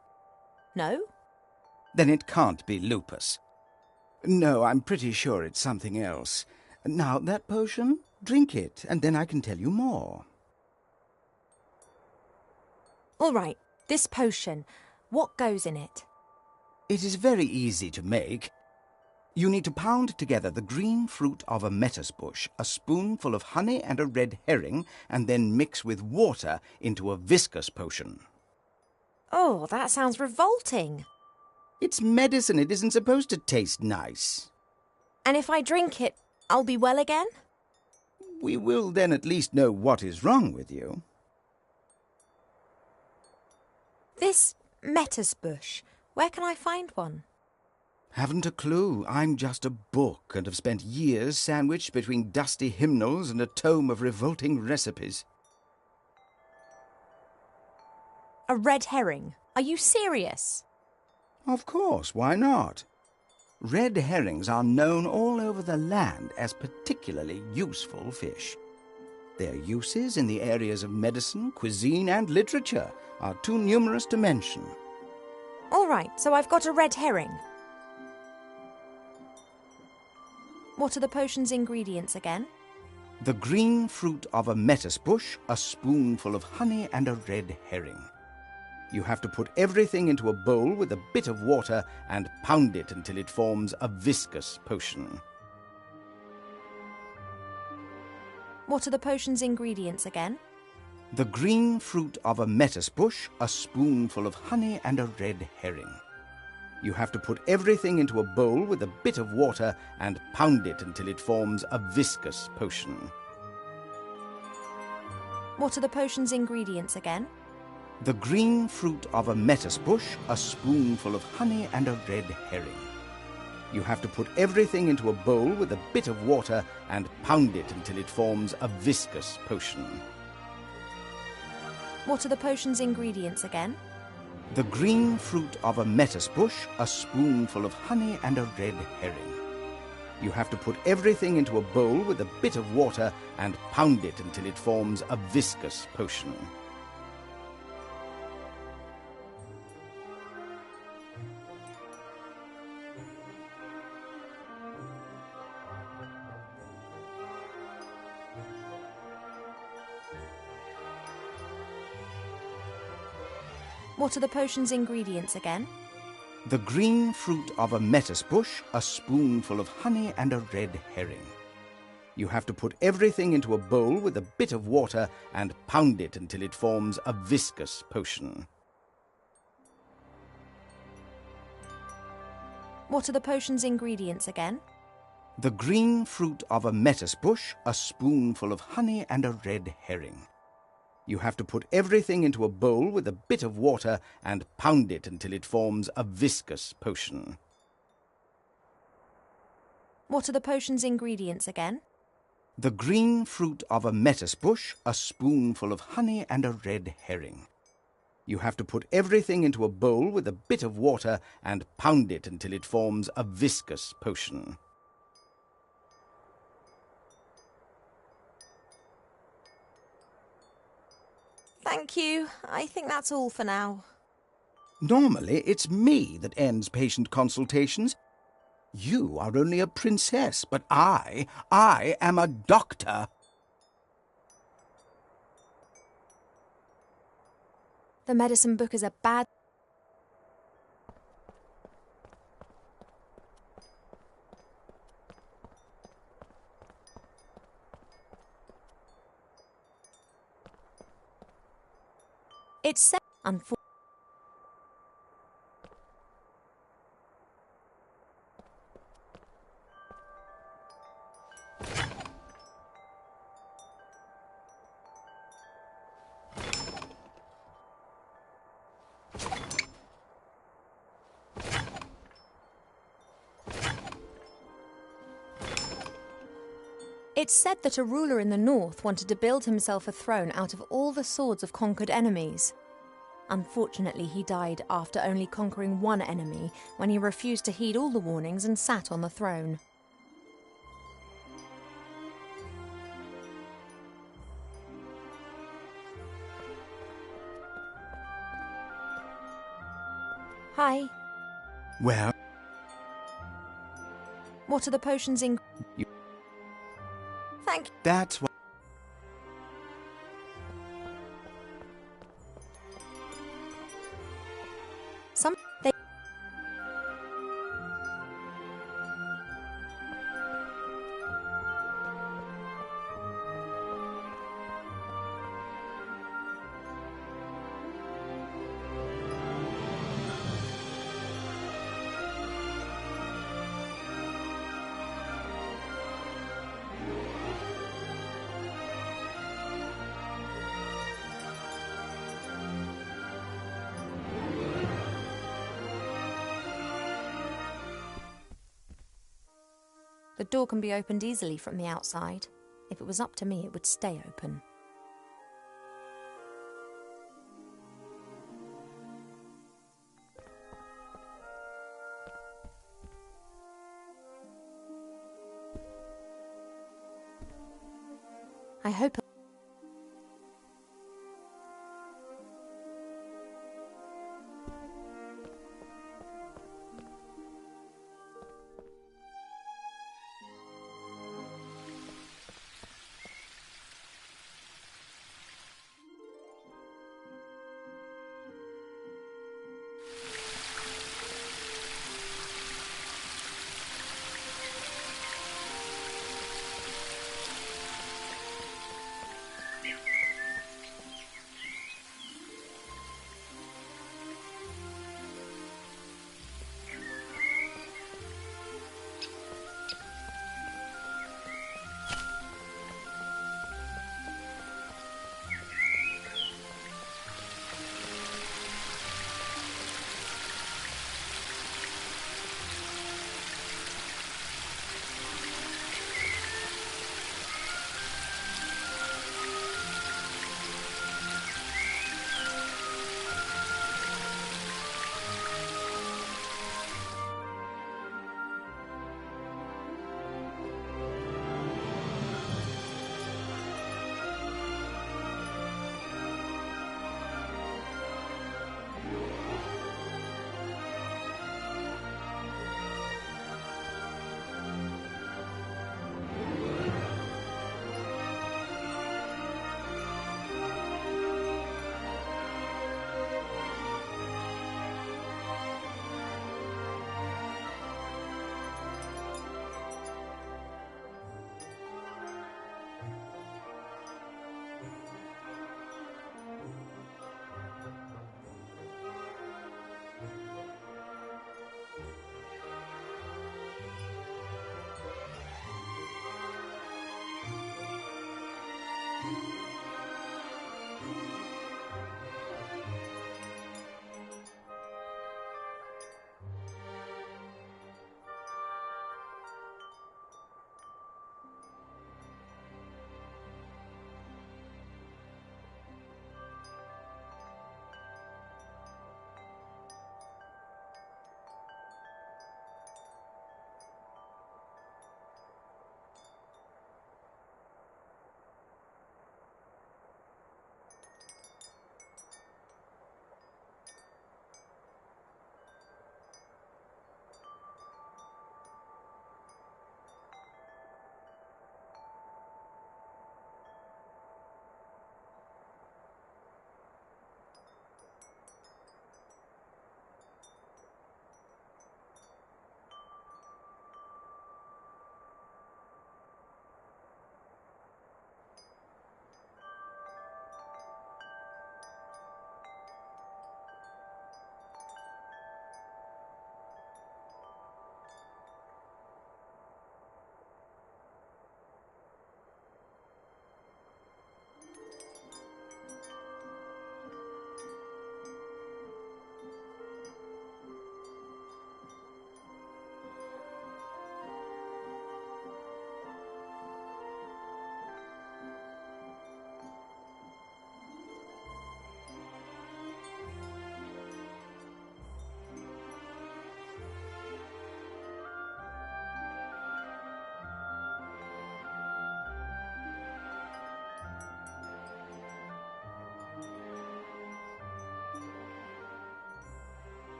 No. Then it can't be lupus. No, I'm pretty sure it's something else. Now, that potion, drink it, and then I can tell you more. All right, this potion, what goes in it? It is very easy to make. You need to pound together the green fruit of a metis bush, a spoonful of honey and a red herring, and then mix with water into a viscous potion. Oh, that sounds revolting. It's medicine. It isn't supposed to taste nice. And if I drink it, I'll be well again? We will then at least know what is wrong with you. This metis bush, where can I find one? Haven't a clue. I'm just a book and have spent years sandwiched between dusty hymnals and a tome of revolting recipes. A red herring? Are you serious? Of course, why not? Red herrings are known all over the land as particularly useful fish. Their uses in the areas of medicine, cuisine, and literature are too numerous to mention. All right, so I've got a red herring. What are the potion's ingredients again? The green fruit of a metis bush, a spoonful of honey, and a red herring. You have to put everything into a bowl with a bit of water and pound it until it forms a viscous potion. What are the potion's ingredients again? The green fruit of a metis bush, a spoonful of honey, and a red herring. You have to put everything into a bowl with a bit of water and pound it until it forms a viscous potion. What are the potion's ingredients again? The green fruit of a metis bush, a spoonful of honey, and a red herring. You have to put everything into a bowl with a bit of water and pound it until it forms a viscous potion. What are the potion's ingredients again? The green fruit of a metis bush, a spoonful of honey, and a red herring. You have to put everything into a bowl with a bit of water and pound it until it forms a viscous potion. What are the potion's ingredients again? The green fruit of a metis bush, a spoonful of honey, and a red herring. You have to put everything into a bowl with a bit of water and pound it until it forms a viscous potion. What are the potion's ingredients again? The green fruit of a metis bush, a spoonful of honey, and a red herring. You have to put everything into a bowl with a bit of water and pound it until it forms a viscous potion. What are the potion's ingredients again? The green fruit of a metis bush, a spoonful of honey, and a red herring. You have to put everything into a bowl with a bit of water and pound it until it forms a viscous potion. Thank you. I think that's all for now. Normally, it's me that ends patient consultations. You are only a princess, but I am a doctor. The medicine book is a bad... It's said... It's said that a ruler in the north wanted to build himself a throne out of all the swords of conquered enemies. Unfortunately, he died after only conquering one enemy when he refused to heed all the warnings and sat on the throne. Hi. Well, What are the potions in... Thank you. that's what... Some... They... The door can be opened easily from the outside. If it was up to me, it would stay open. I hope...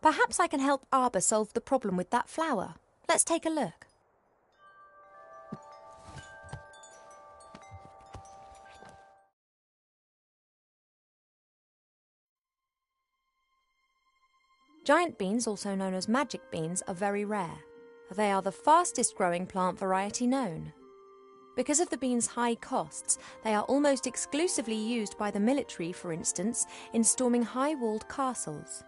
Perhaps I can help Arbor solve the problem with that flower. Let's take a look. Giant beans, also known as magic beans, are very rare. They are the fastest growing plant variety known. Because of the beans' high costs, they are almost exclusively used by the military, for instance, in storming high-walled castles.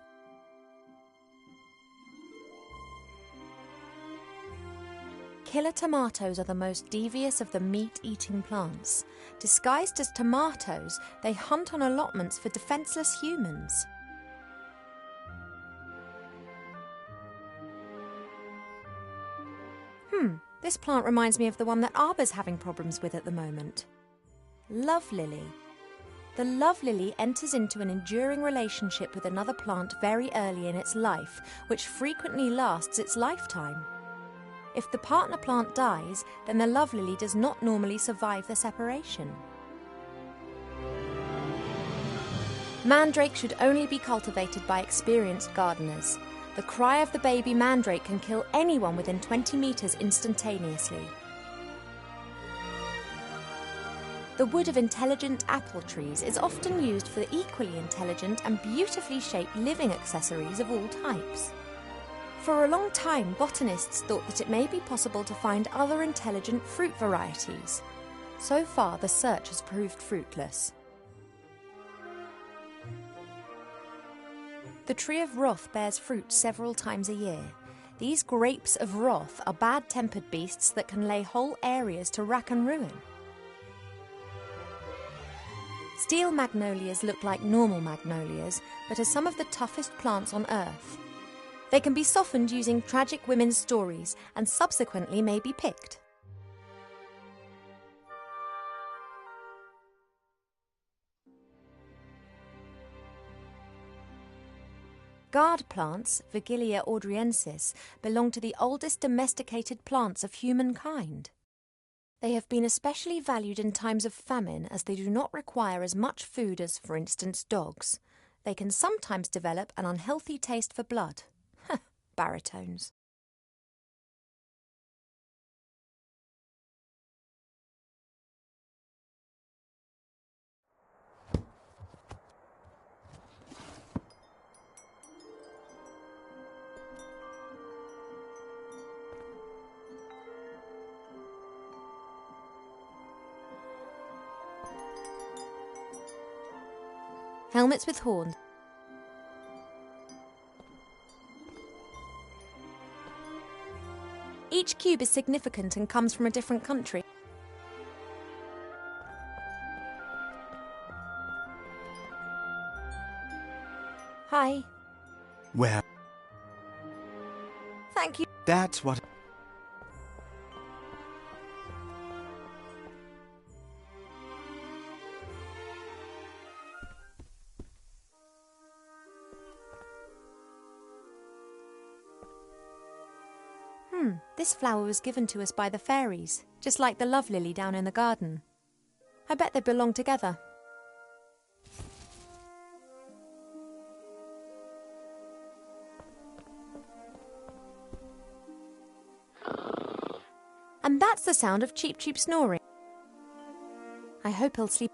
Killer tomatoes are the most devious of the meat-eating plants. Disguised as tomatoes, they hunt on allotments for defenseless humans. This plant reminds me of the one that Arbor's having problems with at the moment. Love lily. The love lily enters into an enduring relationship with another plant very early in its life, which frequently lasts its lifetime. If the partner plant dies, then the love lily does not normally survive the separation. Mandrake should only be cultivated by experienced gardeners. The cry of the baby mandrake can kill anyone within 20 metres instantaneously. The wood of intelligent apple trees is often used for the equally intelligent and beautifully shaped living accessories of all types. For a long time, botanists thought that it may be possible to find other intelligent fruit varieties. So far, the search has proved fruitless. The tree of wrath bears fruit several times a year. These grapes of wrath are bad-tempered beasts that can lay whole areas to rack and ruin. Steel magnolias look like normal magnolias, but are some of the toughest plants on Earth. They can be softened using tragic women's stories and subsequently may be picked. Guard plants, Vigilia audriensis, belong to the oldest domesticated plants of humankind. They have been especially valued in times of famine as they do not require as much food as, for instance, dogs. They can sometimes develop an unhealthy taste for blood. Baritones. Helmets with horns. Each cube is significant and comes from a different country. Hi. Well, Thank you. that's what... This flower was given to us by the fairies, just like the love lily down in the garden. I bet they belong together. And that's the sound of Cheep Cheep snoring. I hope he'll sleep.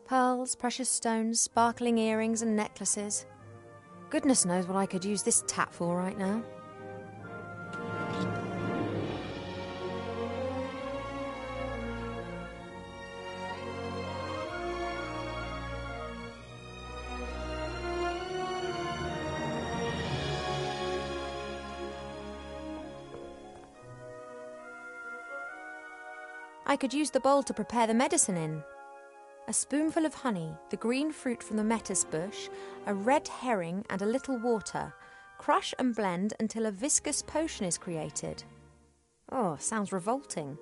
Pearls, precious stones, sparkling earrings and necklaces. Goodness knows what I could use this tap for right now. I could use the bowl to prepare the medicine in. A spoonful of honey, the green fruit from the metis bush, a red herring and a little water. Crush and blend until a viscous potion is created. Oh, sounds revolting.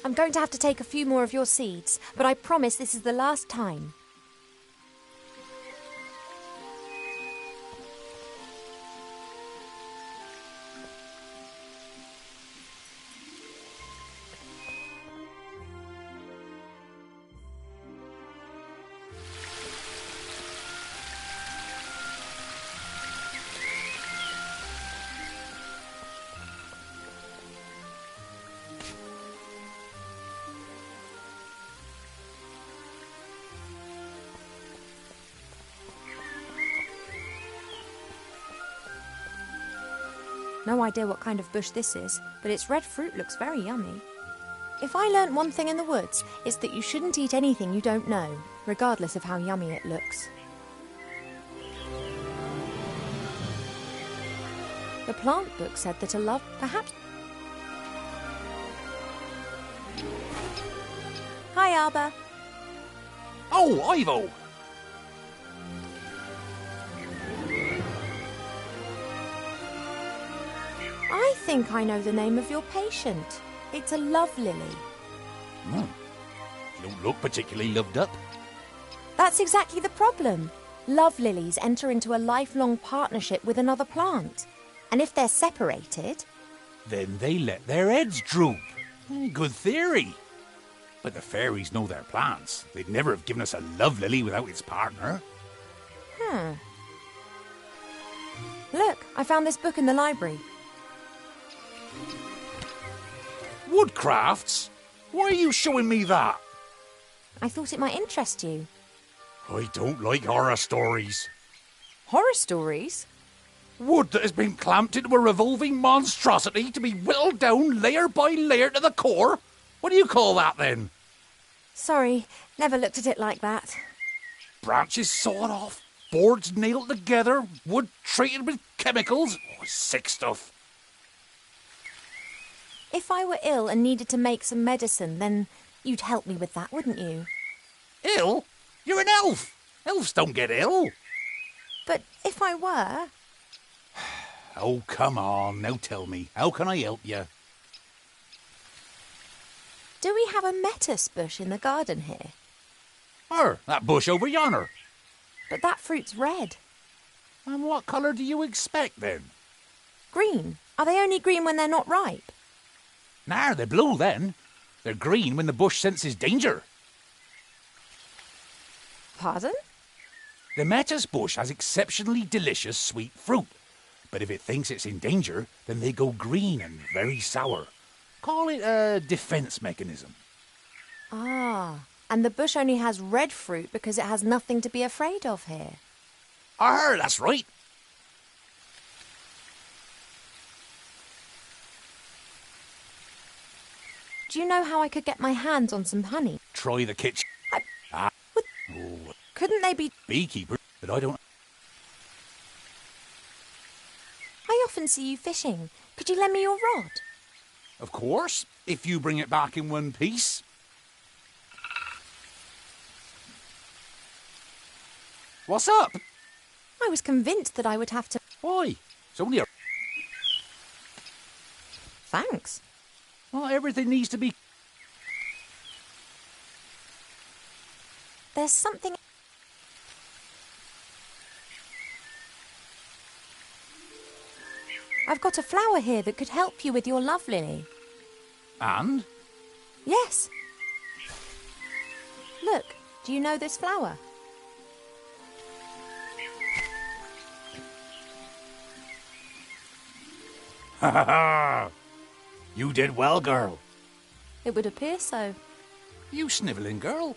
I'm going to have to take a few more of your seeds, but I promise this is the last time. No idea what kind of bush this is, but its red fruit looks very yummy. If I learnt one thing in the woods, it's that you shouldn't eat anything you don't know, regardless of how yummy it looks. The plant book said that a love, perhaps... Hi, Arbor. Oh, Ivo! I think I know the name of your patient. It's a love lily. You don't look particularly loved up. That's exactly the problem. Love lilies enter into a lifelong partnership with another plant. And if they're separated... Then they let their heads droop. Good theory. But the fairies know their plants. They'd never have given us a love lily without its partner. Look, I found this book in the library. Woodcrafts? Why are you showing me that? I thought it might interest you. I don't like horror stories. Horror stories? Wood that has been clamped into a revolving monstrosity to be whittled down layer by layer to the core? What do you call that then? Sorry, never looked at it like that. Branches sawed off, boards nailed together, wood treated with chemicals. Oh, sick stuff. If I were ill and needed to make some medicine, then you'd help me with that, wouldn't you? Ill? You're an elf. Elves don't get ill. But if I were... Oh, come on. Now tell me. How can I help you? Do we have a metis bush in the garden here? That bush over yonder. But that fruit's red. And what colour do you expect, then? Green. Are they only green when they're not ripe? Nah, they're blue then. They're green when the bush senses danger. Pardon? The metis bush has exceptionally delicious sweet fruit. But if it thinks it's in danger, then they go green and very sour. Call it a defence mechanism. Ah, and the bush only has red fruit because it has nothing to be afraid of here. That's right. Do you know how I could get my hands on some honey? Try the kitchen. Couldn't they be... Beekeeper, but I don't... I often see you fishing. Could you lend me your rod? Of course, if you bring it back in one piece. What's up? I was convinced that I would have to... Why? It's only a... Thanks. Well, everything needs to be... There's something... I've got a flower here that could help you with your love lily. And? Yes. Look, do you know this flower? Ha ha ha! You did well, girl. It would appear so. You snivelling, girl?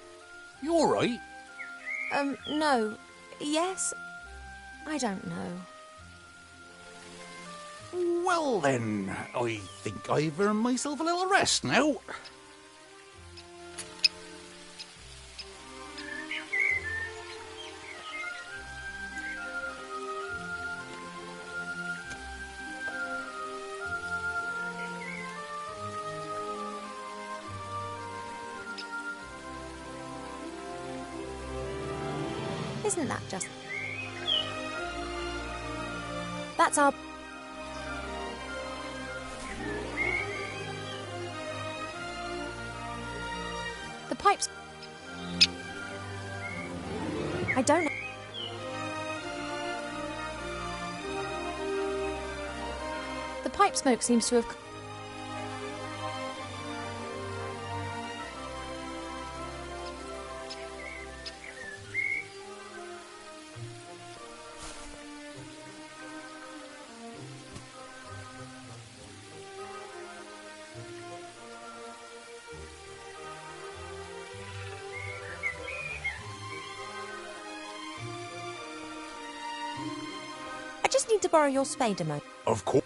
You all right? No. Yes. I don't know. Well then, I think I've earned myself a little rest now. Isn't that just... That's our... I don't... The pipe smoke seems to have... I just need to borrow your spade a moment. Of course.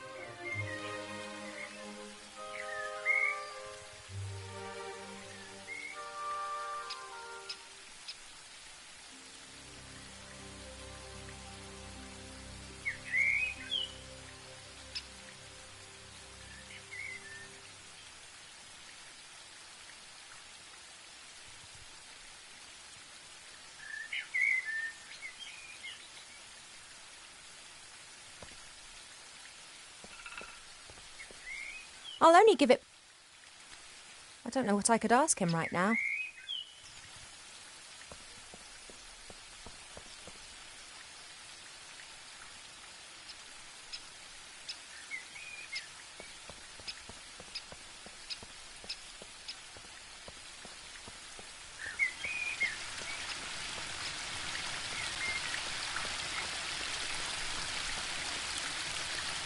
I'll only give it... I don't know what I could ask him right now.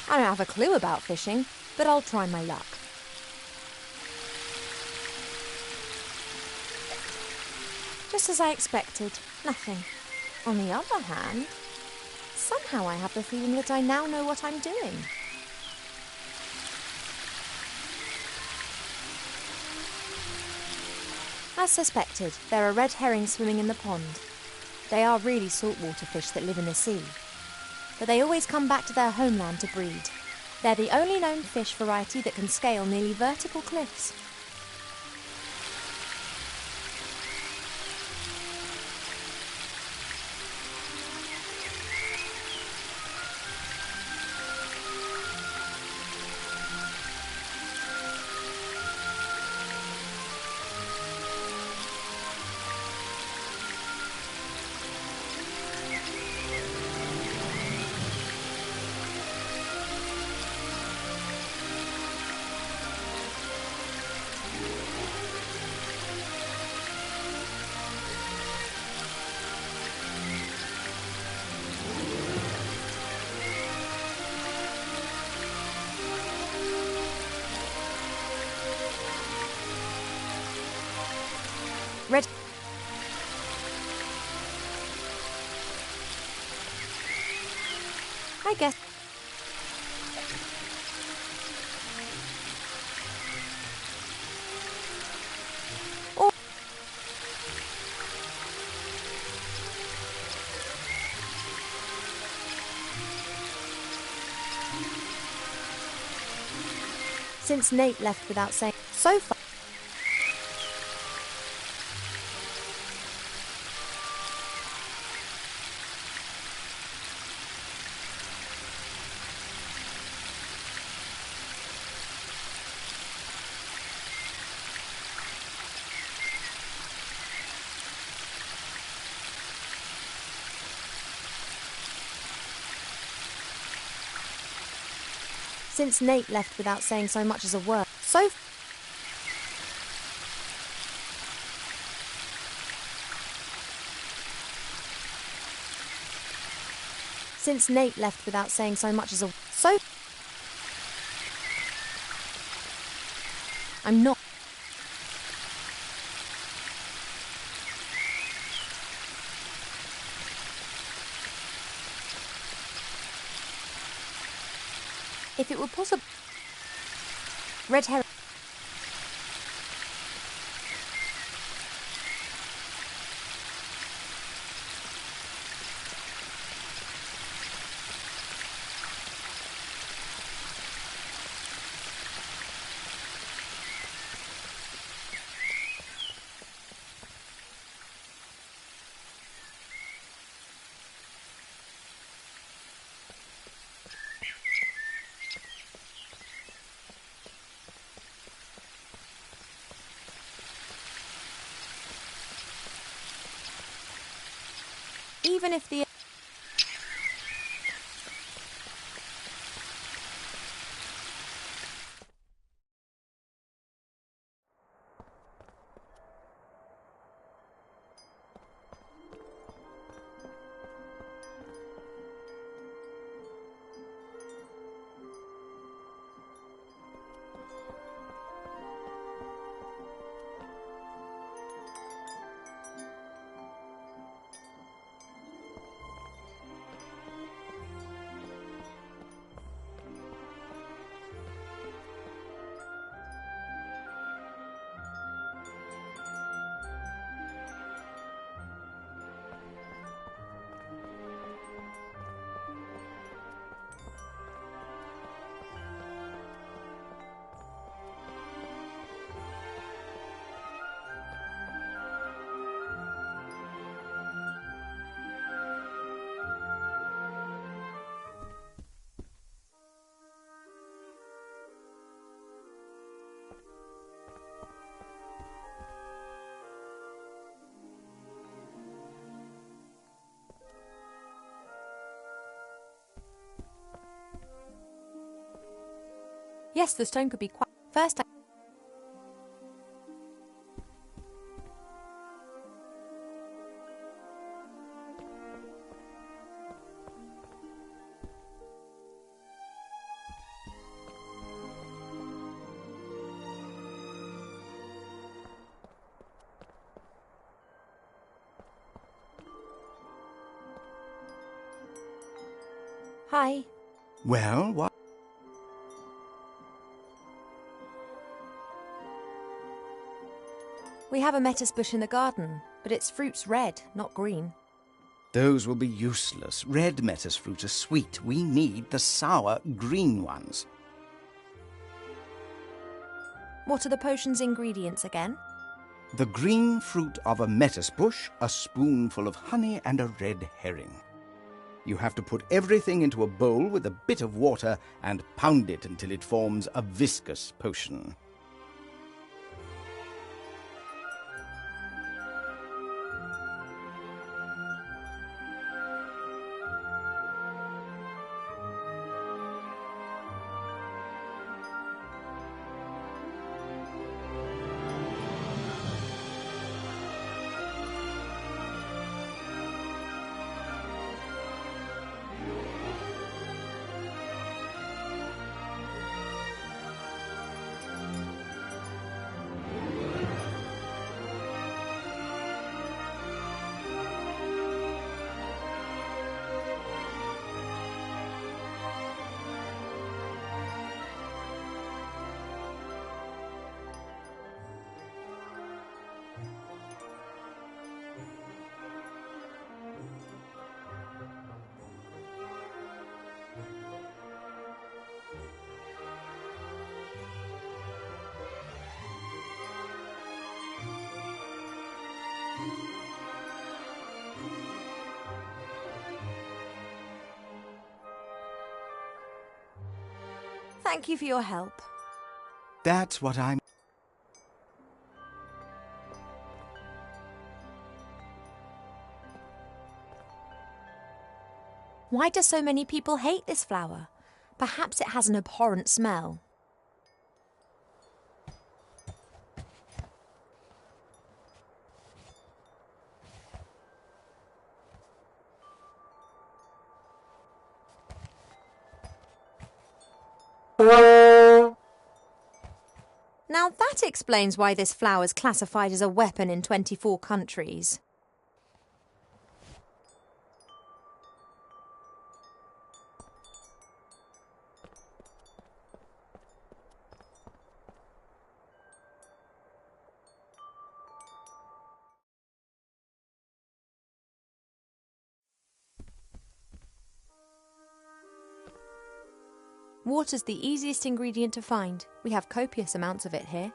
I don't have a clue about fishing, but I'll try my luck. Just as I expected, nothing. On the other hand, somehow I have the feeling that I now know what I'm doing. As suspected, there are red herrings swimming in the pond. They are really saltwater fish that live in the sea. But they always come back to their homeland to breed. They're the only known fish variety that can scale nearly vertical cliffs. Red... I guess... Or... Since Nate left without saying so far... Since Nate left without saying so much as a word. Since Nate left without saying so much as a... I'm not... If it were possible... Red herring... Even if the... Yes, the stone could be quite... First, Hi. Well, what? We have a lettuce bush in the garden, but its fruit's red, not green. Those will be useless. Red lettuce fruit are sweet. We need the sour green ones. What are the potion's ingredients again? The green fruit of a lettuce bush, a spoonful of honey, and a red herring. You have to put everything into a bowl with a bit of water and pound it until it forms a viscous potion. Thank you for your help. That's what I'm... Why do so many people hate this flower? Perhaps it has an abhorrent smell. Now that explains why this flower is classified as a weapon in 24 countries. Water's the easiest ingredient to find. We have copious amounts of it here.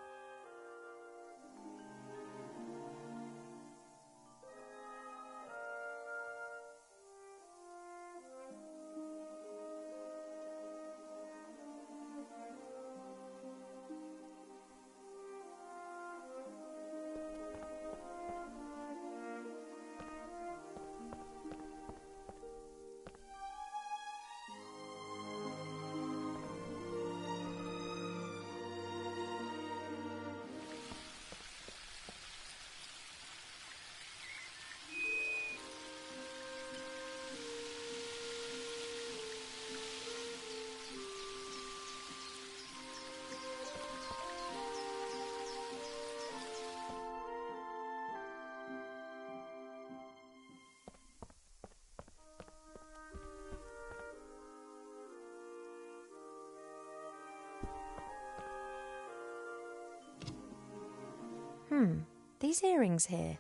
These earrings here.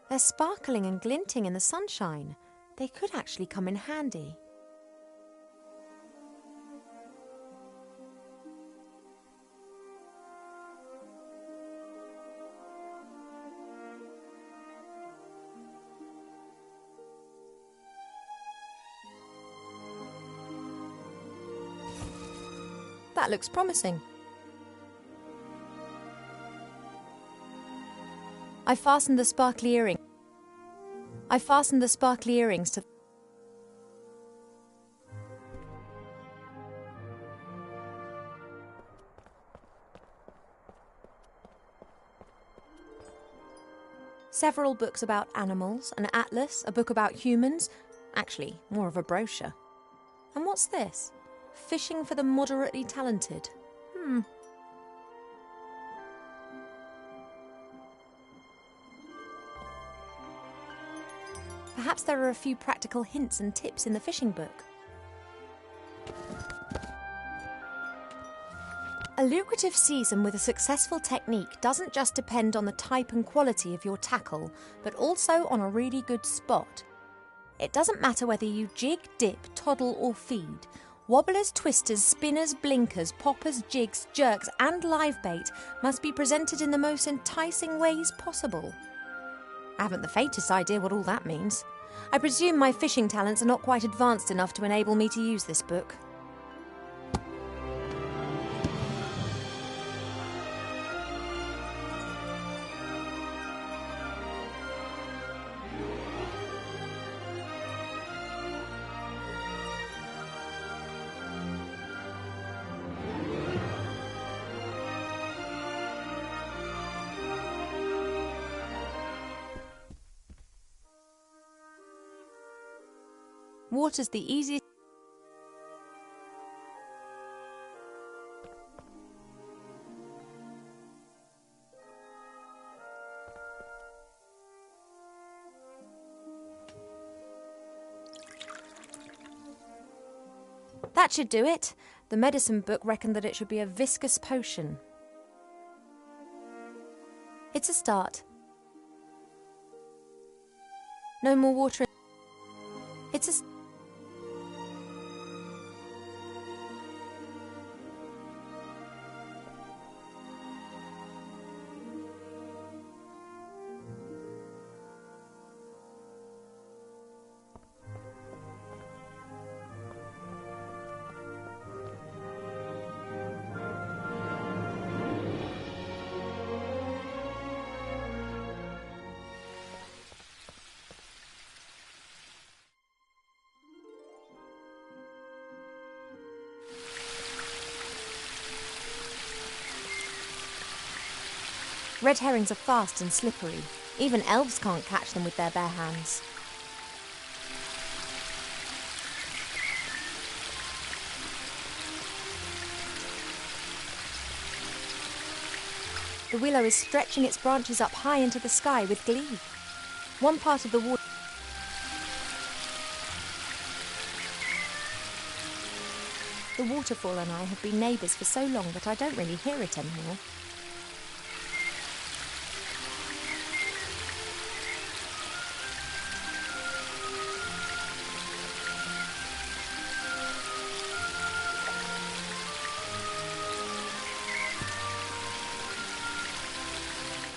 They're sparkling and glinting in the sunshine. They could actually come in handy. That looks promising. I fastened the sparkly earrings to... Several books about animals, an atlas, a book about humans. Actually, more of a brochure. And what's this? Fishing for the moderately talented. Perhaps there are a few practical hints and tips in the fishing book. A lucrative season with a successful technique doesn't just depend on the type and quality of your tackle, but also on a really good spot. It doesn't matter whether you jig, dip, toddle or feed. Wobblers, twisters, spinners, blinkers, poppers, jigs, jerks and live bait must be presented in the most enticing ways possible. I haven't the faintest idea what all that means. I presume my fishing talents are not quite advanced enough to enable me to use this book. Water's the easiest. That should do it. The medicine book reckoned that it should be a viscous potion. It's a start. No more water. It's a... Red herrings are fast and slippery. Even elves can't catch them with their bare hands. The willow is stretching its branches up high into the sky with glee. One part of the water... The waterfall and I have been neighbours for so long that I don't really hear it anymore.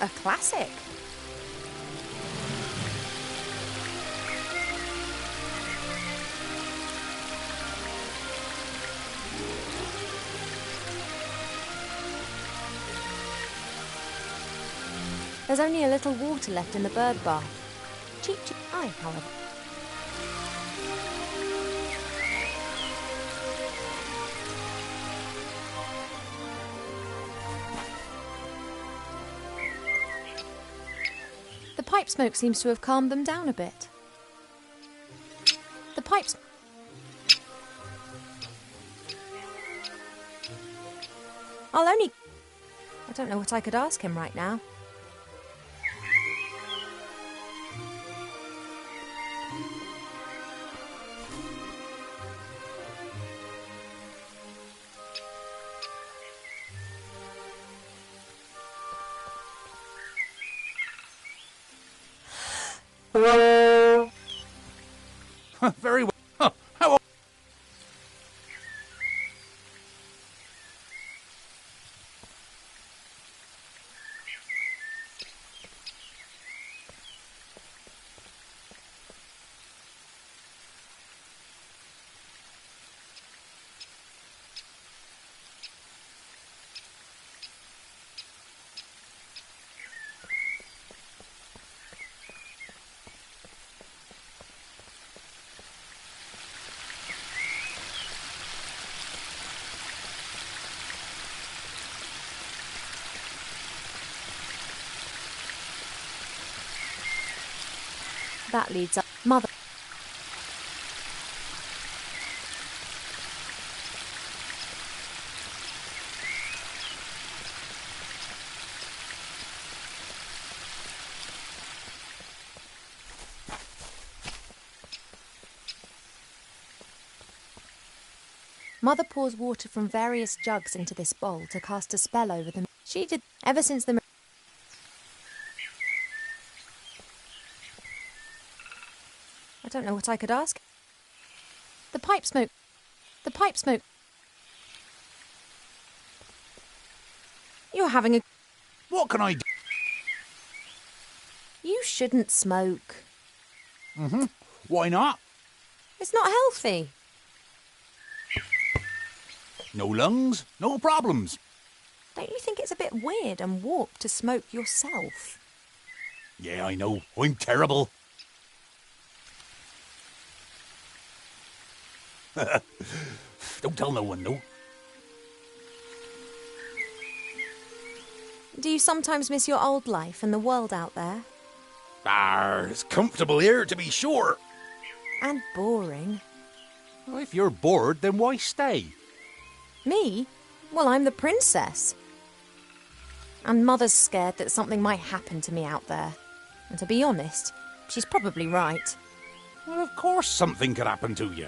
A classic. There's only a little water left in the bird bath. Cheap, cheap eye, however. The pipe smoke seems to have calmed them down a bit. The pipes... I'll only... I don't know what I could ask him right now. Very well. Huh, how That leads up. Mother. Mother pours water from various jugs into this bowl to cast a spell over them. She did ever since the... I don't know what I could ask. The pipe smoke. The pipe smoke. You're having a... What can I do? You shouldn't smoke. Why not? It's not healthy. No lungs, no problems. Don't you think it's a bit weird and warped to smoke yourself? Yeah, I know. I'm terrible. Don't tell no one, no. Do you sometimes miss your old life and the world out there? It's comfortable here, to be sure. And boring. Well, if you're bored, then why stay? Me? Well, I'm the princess. And Mother's scared that something might happen to me out there. And to be honest, she's probably right. Well, of course something could happen to you.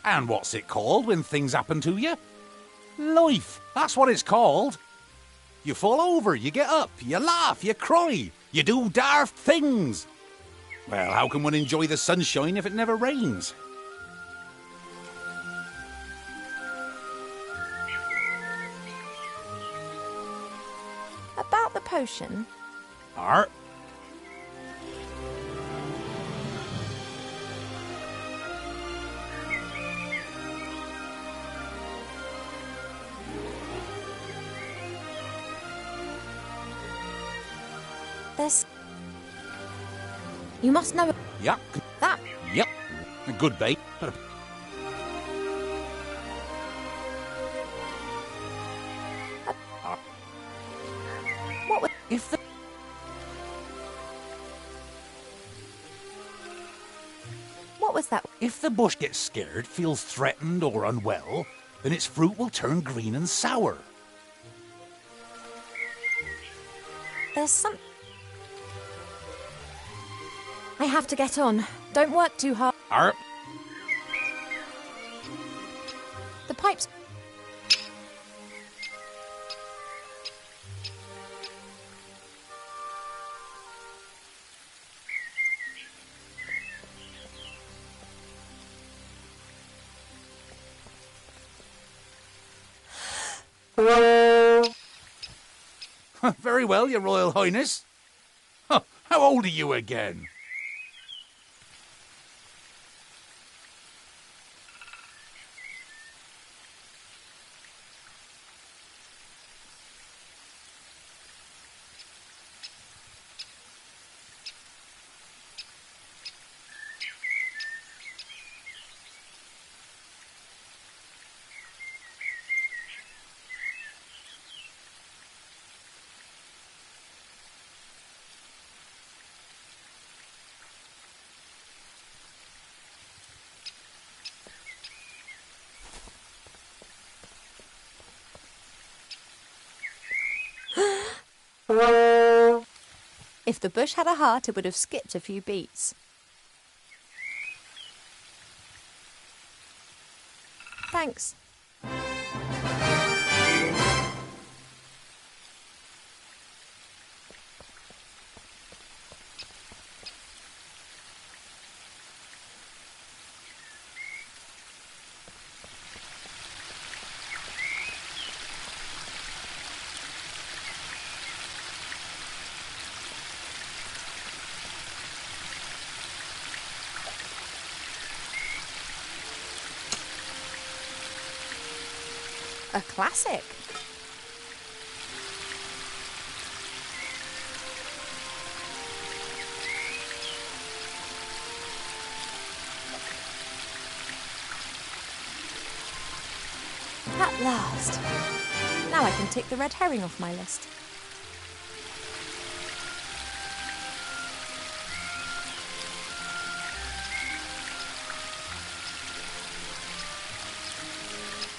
And what's it called when things happen to you? Life. That's what it's called. You fall over, you get up, you laugh, you cry, you do daft things. Well, how can one enjoy the sunshine if it never rains? About the potion, Art. there's... You must know Yep. that... Yep. A good bait. What was... If the... What was that? If the bush gets scared, feels threatened or unwell, then its fruit will turn green and sour. There's some... I have to get on. Don't work too hard. Art. The pipes... Very well, Your Royal Highness. Huh, how old are you again? If the bush had a heart, it would have skipped a few beats. Thanks. A classic. At last. Now I can tick the red herring off my list.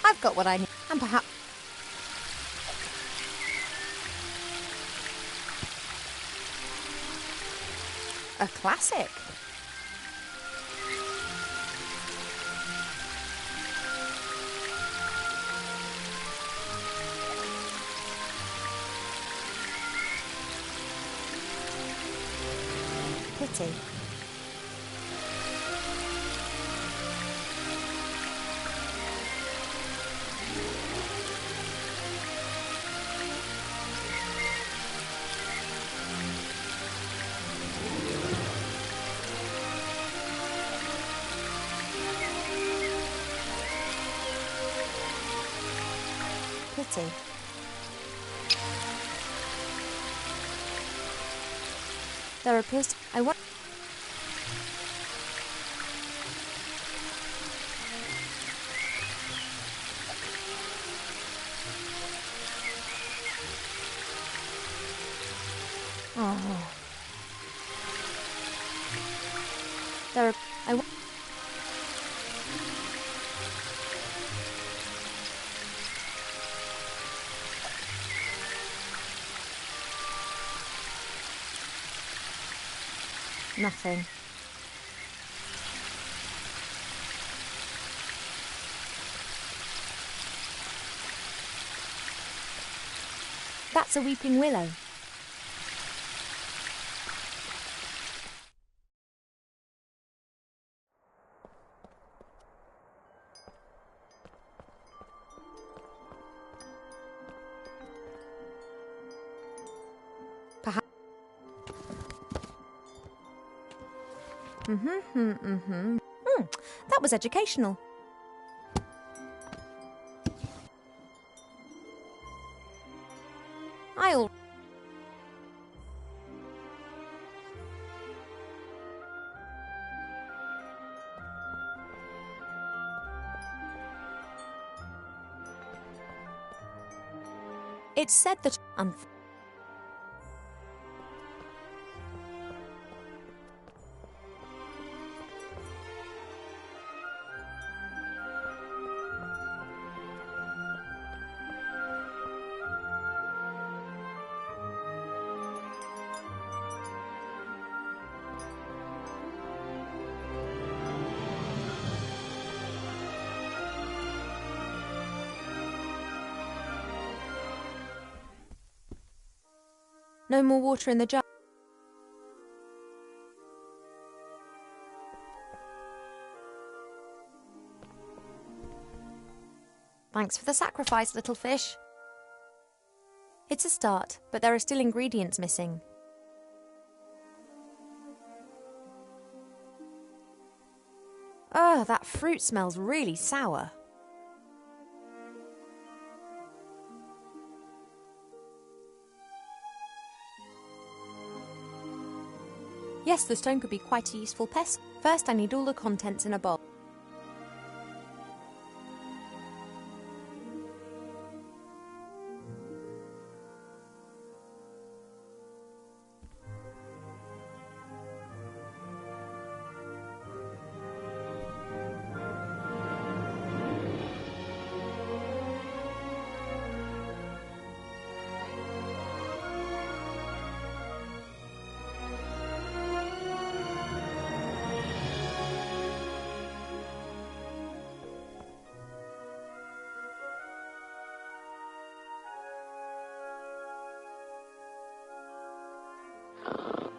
I've got what I need, and perhaps... A classic. Pity. Pity. There appears to... I want... Oh. There are... I want... Nothing. That's a weeping willow. Perhaps. That was educational. I'll... It's said that... No more water in the jar. Thanks for the sacrifice, little fish. It's a start, but there are still ingredients missing. Ugh, that fruit smells really sour. Yes, the stone could be quite a useful pestle. First, I need all the contents in a bowl.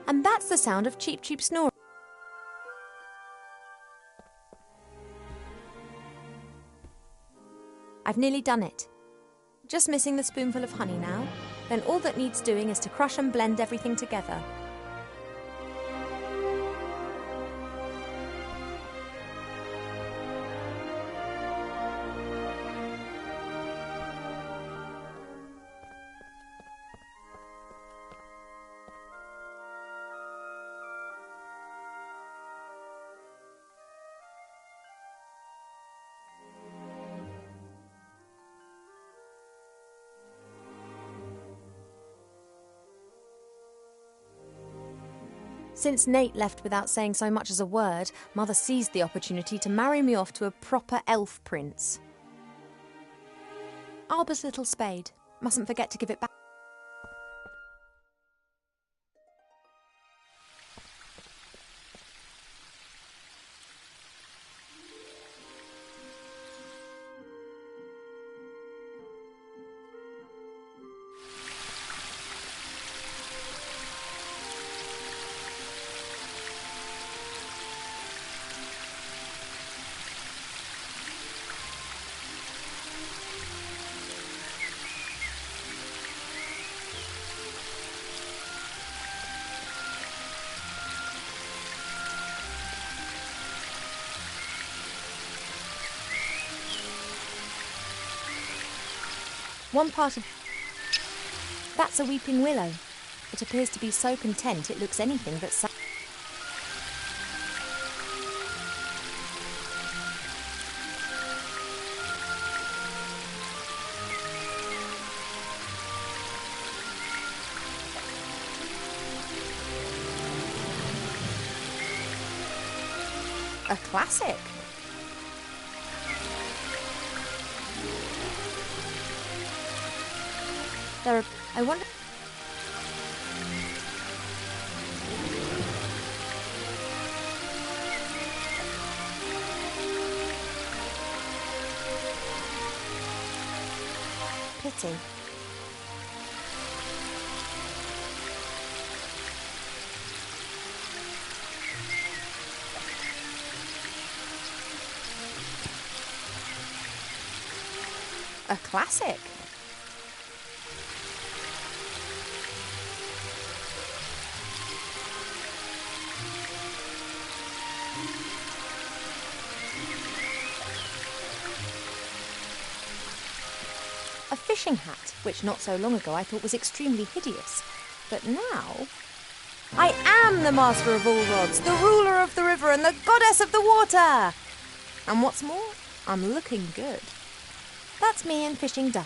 And that's the sound of Cheep Cheep snoring. I've nearly done it. Just missing the spoonful of honey now. Then all that needs doing is to crush and blend everything together. Since Nate left without saying so much as a word, Mother seized the opportunity to marry me off to a proper elf prince. Arbor's little spade. Mustn't forget to give it back. One part of... That's a weeping willow. It appears to be so content it looks anything but... A classic. I wonder... Pity. A classic. A fishing hat, which not so long ago I thought was extremely hideous. But now... I am the master of all rods, the ruler of the river and the goddess of the water! And what's more, I'm looking good. That's me and fishing done.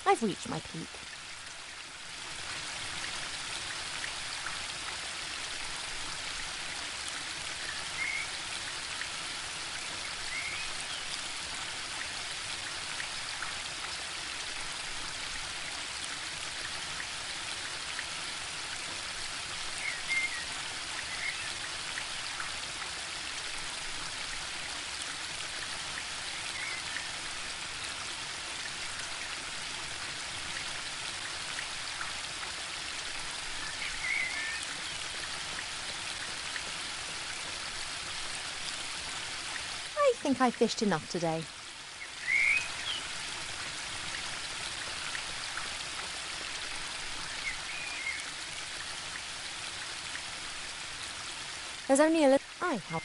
I've reached my peak. I think I fished enough today. There's only a little... I help.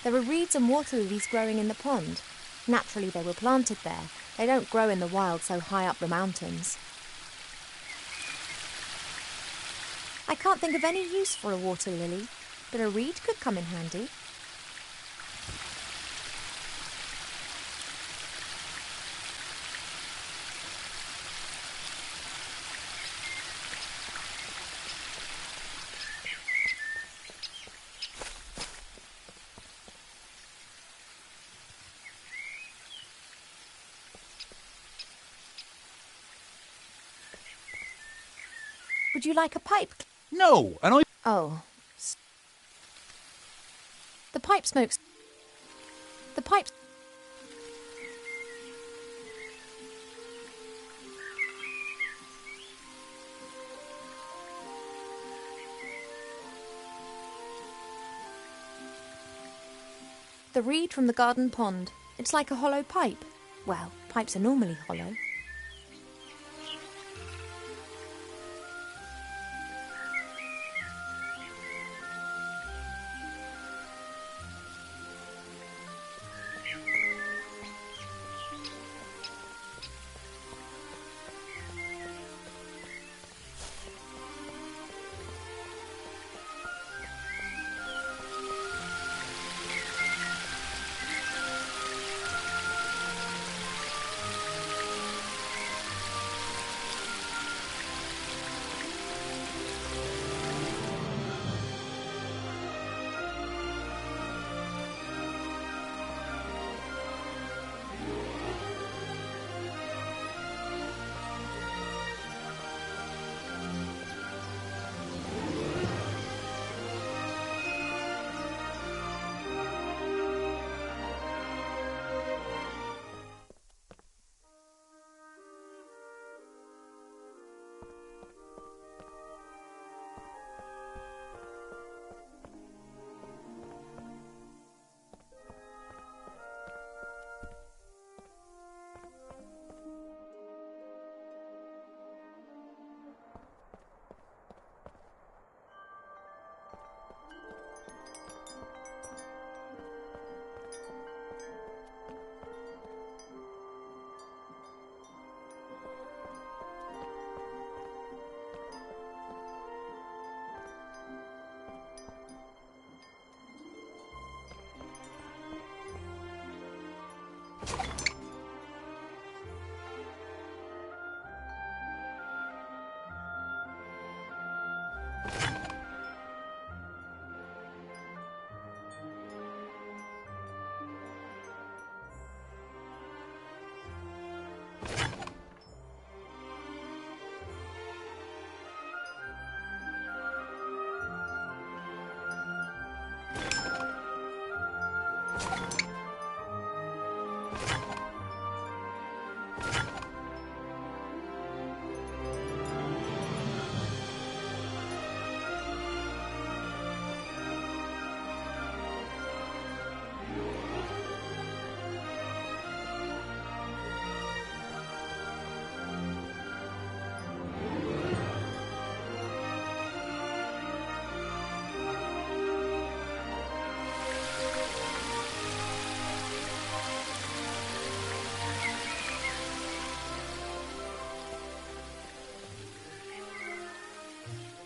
There are reeds and water lilies growing in the pond. Naturally, they were planted there. They don't grow in the wild so high up the mountains. I can't think of any use for a water lily, but a reed could come in handy. Would you like a pipe? No, and I... Oh. The pipe smokes. The pipe... The reed from the garden pond. It's like a hollow pipe. Well, pipes are normally hollow.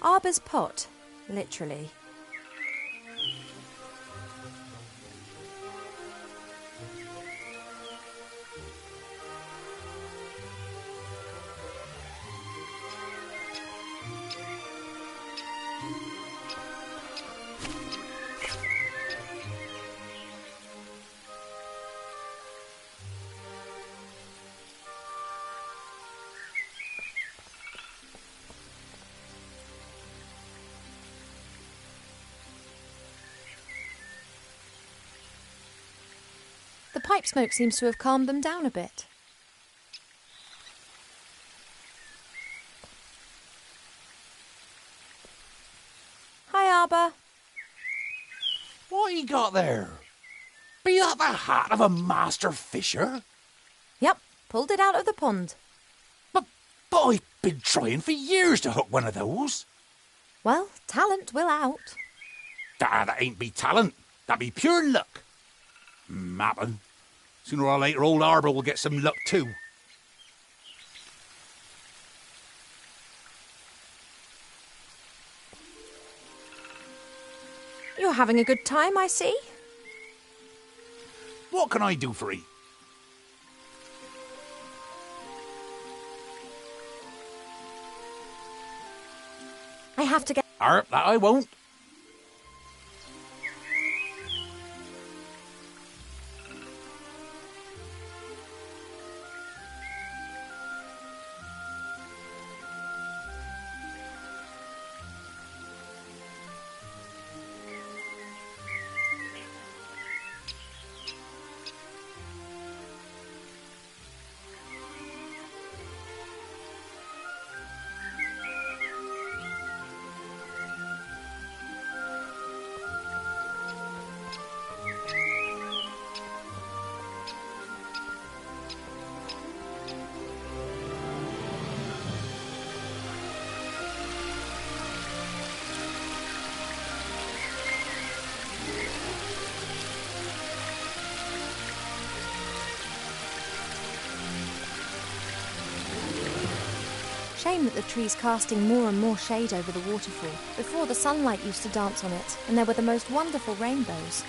Arbor's pot, literally. The pipe smoke seems to have calmed them down a bit. Hi, Arbor. What you got there? Be that the hat of a master fisher? Yep, pulled it out of the pond. But I've been trying for years to hook one of those. Well, talent will out. That ain't be talent. That be pure luck. Mappin'. Sooner or later, old Arbor will get some luck too. You're having a good time, I see. What can I do for 'ee? I have to get... That I won't. Shame that the tree's casting more and more shade over the waterfall. Before, the sunlight used to dance on it, and there were the most wonderful rainbows.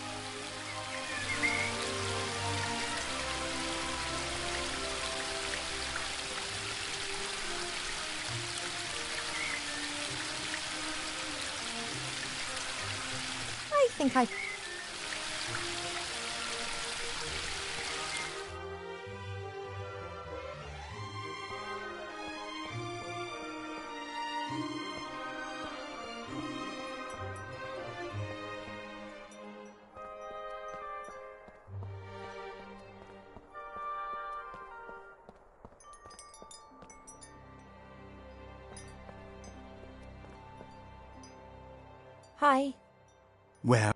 I think I... Hi. Well,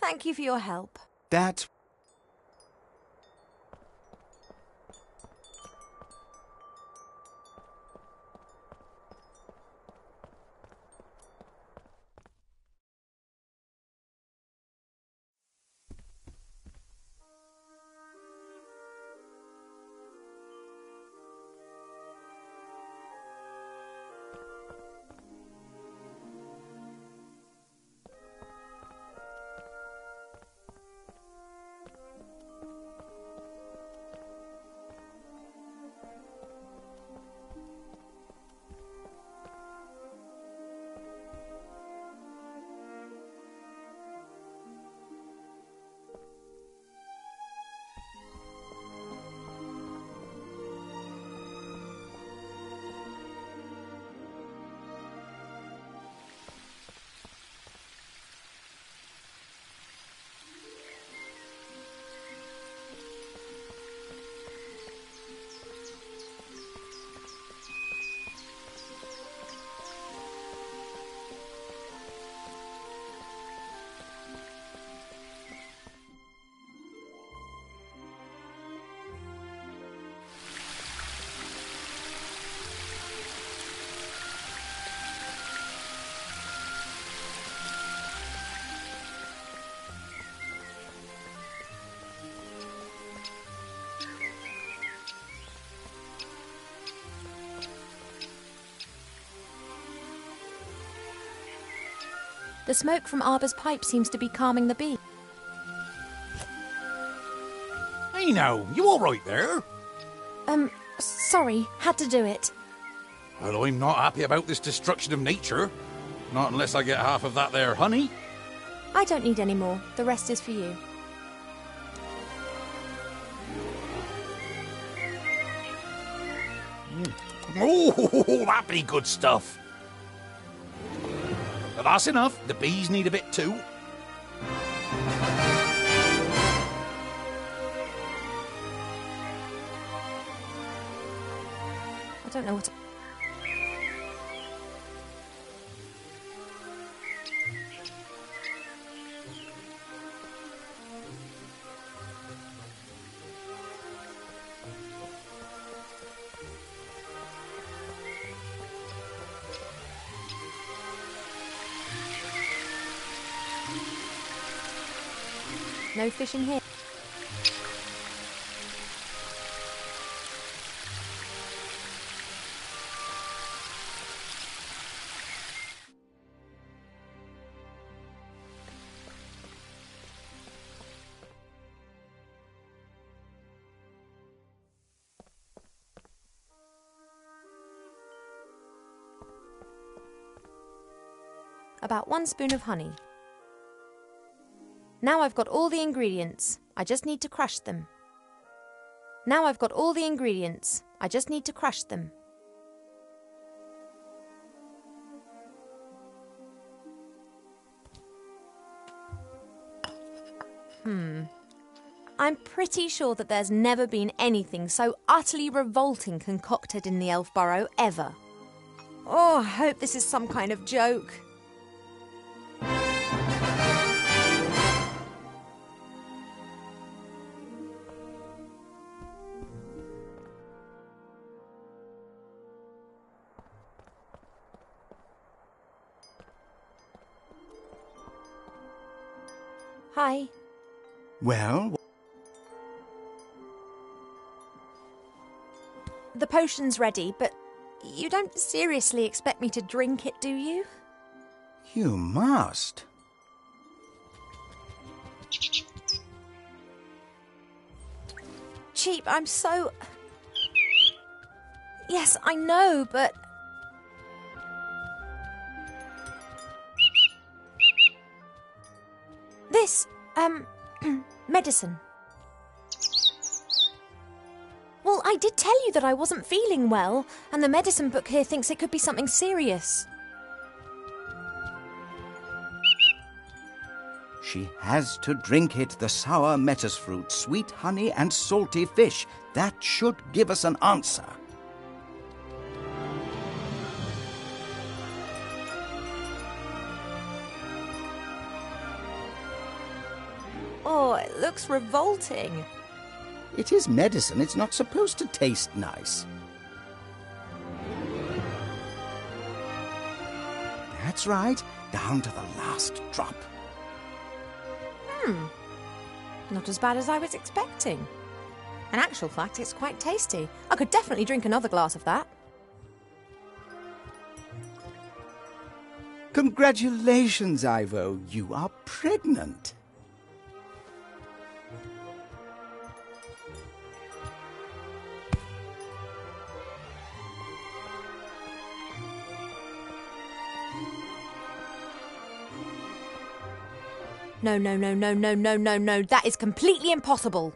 Thank you for your help. that's... The smoke from Arbor's pipe seems to be calming the bee. Hey now, you all right there? Sorry, had to do it. Well, I'm not happy about this destruction of nature. Not unless I get half of that there honey. I don't need any more. The rest is for you. Oh, that be good stuff. But that's enough. The bees need a bit too. I don't know what... No fish in here. About 1 spoon of honey. Now I've got all the ingredients. I just need to crush them. Now I've got all the ingredients. I just need to crush them. I'm pretty sure that there's never been anything so utterly revolting concocted in the Elf Burrow ever. Oh, I hope this is some kind of joke. Hi. Well, The potion's ready, but you don't seriously expect me to drink it, do you? you must. Cheap, I'm so... Yes, I know, but... This, medicine. Well, I did tell you that I wasn't feeling well, and the medicine book here thinks it could be something serious. She has to drink it, the sour metis fruit, sweet honey and salty fish. That should give us an answer. Oh, it looks revolting. It is medicine. It's not supposed to taste nice. That's right. Down to the last drop. Not as bad as I was expecting. In actual fact, it's quite tasty. I could definitely drink another glass of that. Congratulations, Ivo. You are pregnant. No. That is completely impossible.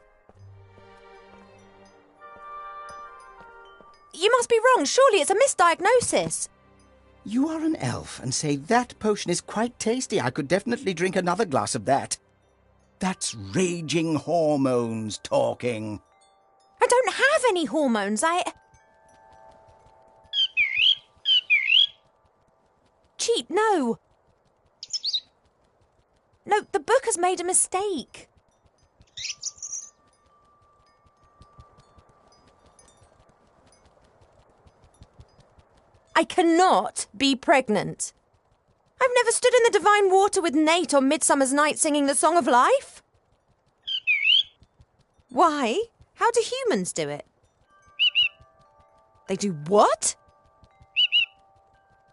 You must be wrong. Surely it's a misdiagnosis. You are an elf and say that potion is quite tasty. I could definitely drink another glass of that. That's raging hormones talking. I don't have any hormones. Cheap, no. No, the book has made a mistake. I cannot be pregnant. I've never stood in the divine water with Nate on Midsummer's Night singing the Song of Life. Why? How do humans do it? They do what?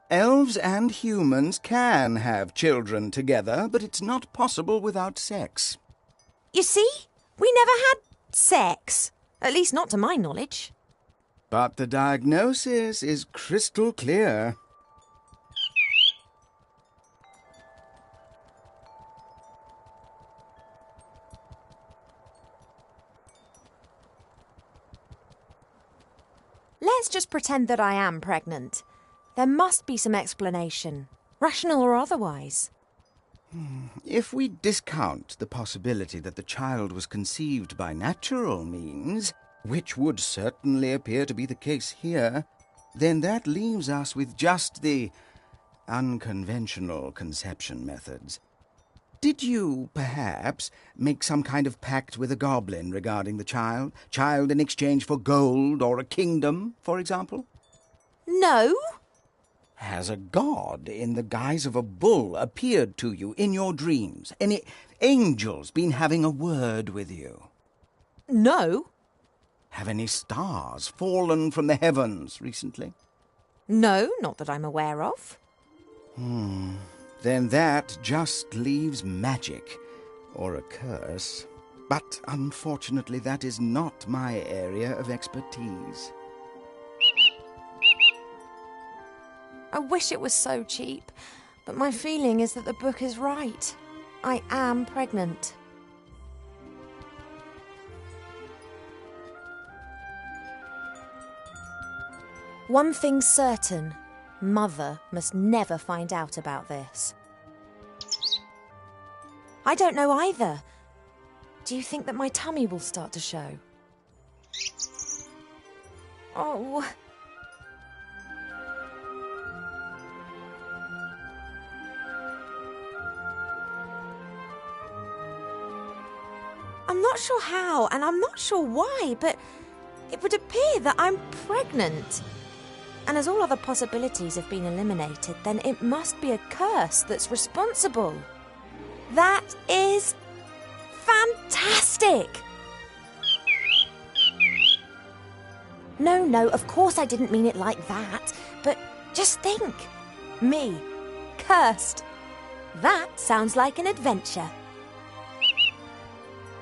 Elves and humans can have children together, but it's not possible without sex. You see? We never had sex. At least not to my knowledge. But the diagnosis is crystal clear. Let's just pretend that I am pregnant. There must be some explanation, rational or otherwise. If we discount the possibility that the child was conceived by natural means, which would certainly appear to be the case here, then that leaves us with just the unconventional conception methods. Did you, perhaps, make some kind of pact with a goblin regarding the child? Child in exchange for gold or a kingdom, for example? No. Has a god in the guise of a bull appeared to you in your dreams? Any angels been having a word with you? No. Have any stars fallen from the heavens recently? No, not that I'm aware of. Then that just leaves magic, or a curse. But unfortunately, that is not my area of expertise. I wish it was so cheap, but my feeling is that the book is right. I am pregnant. One thing's certain. Mother must never find out about this. I don't know either. Do you think that my tummy will start to show? Oh. I'm not sure how, and I'm not sure why, but it would appear that I'm pregnant. And as all other possibilities have been eliminated, then it must be a curse that's responsible. That is fantastic! No, of course I didn't mean it like that. But just think. Me, cursed. That sounds like an adventure.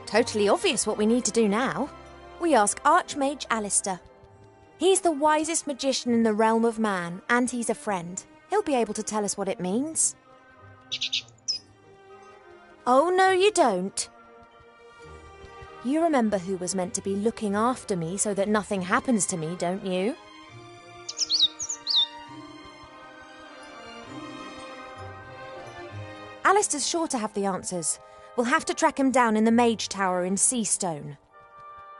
Totally obvious what we need to do now. We ask Archmage Alistair. He's the wisest magician in the realm of man, and he's a friend. He'll be able to tell us what it means. Oh, no, you don't. You remember who was meant to be looking after me so that nothing happens to me, don't you? Alistair's sure to have the answers. We'll have to track him down in the Mage Tower in Seastone.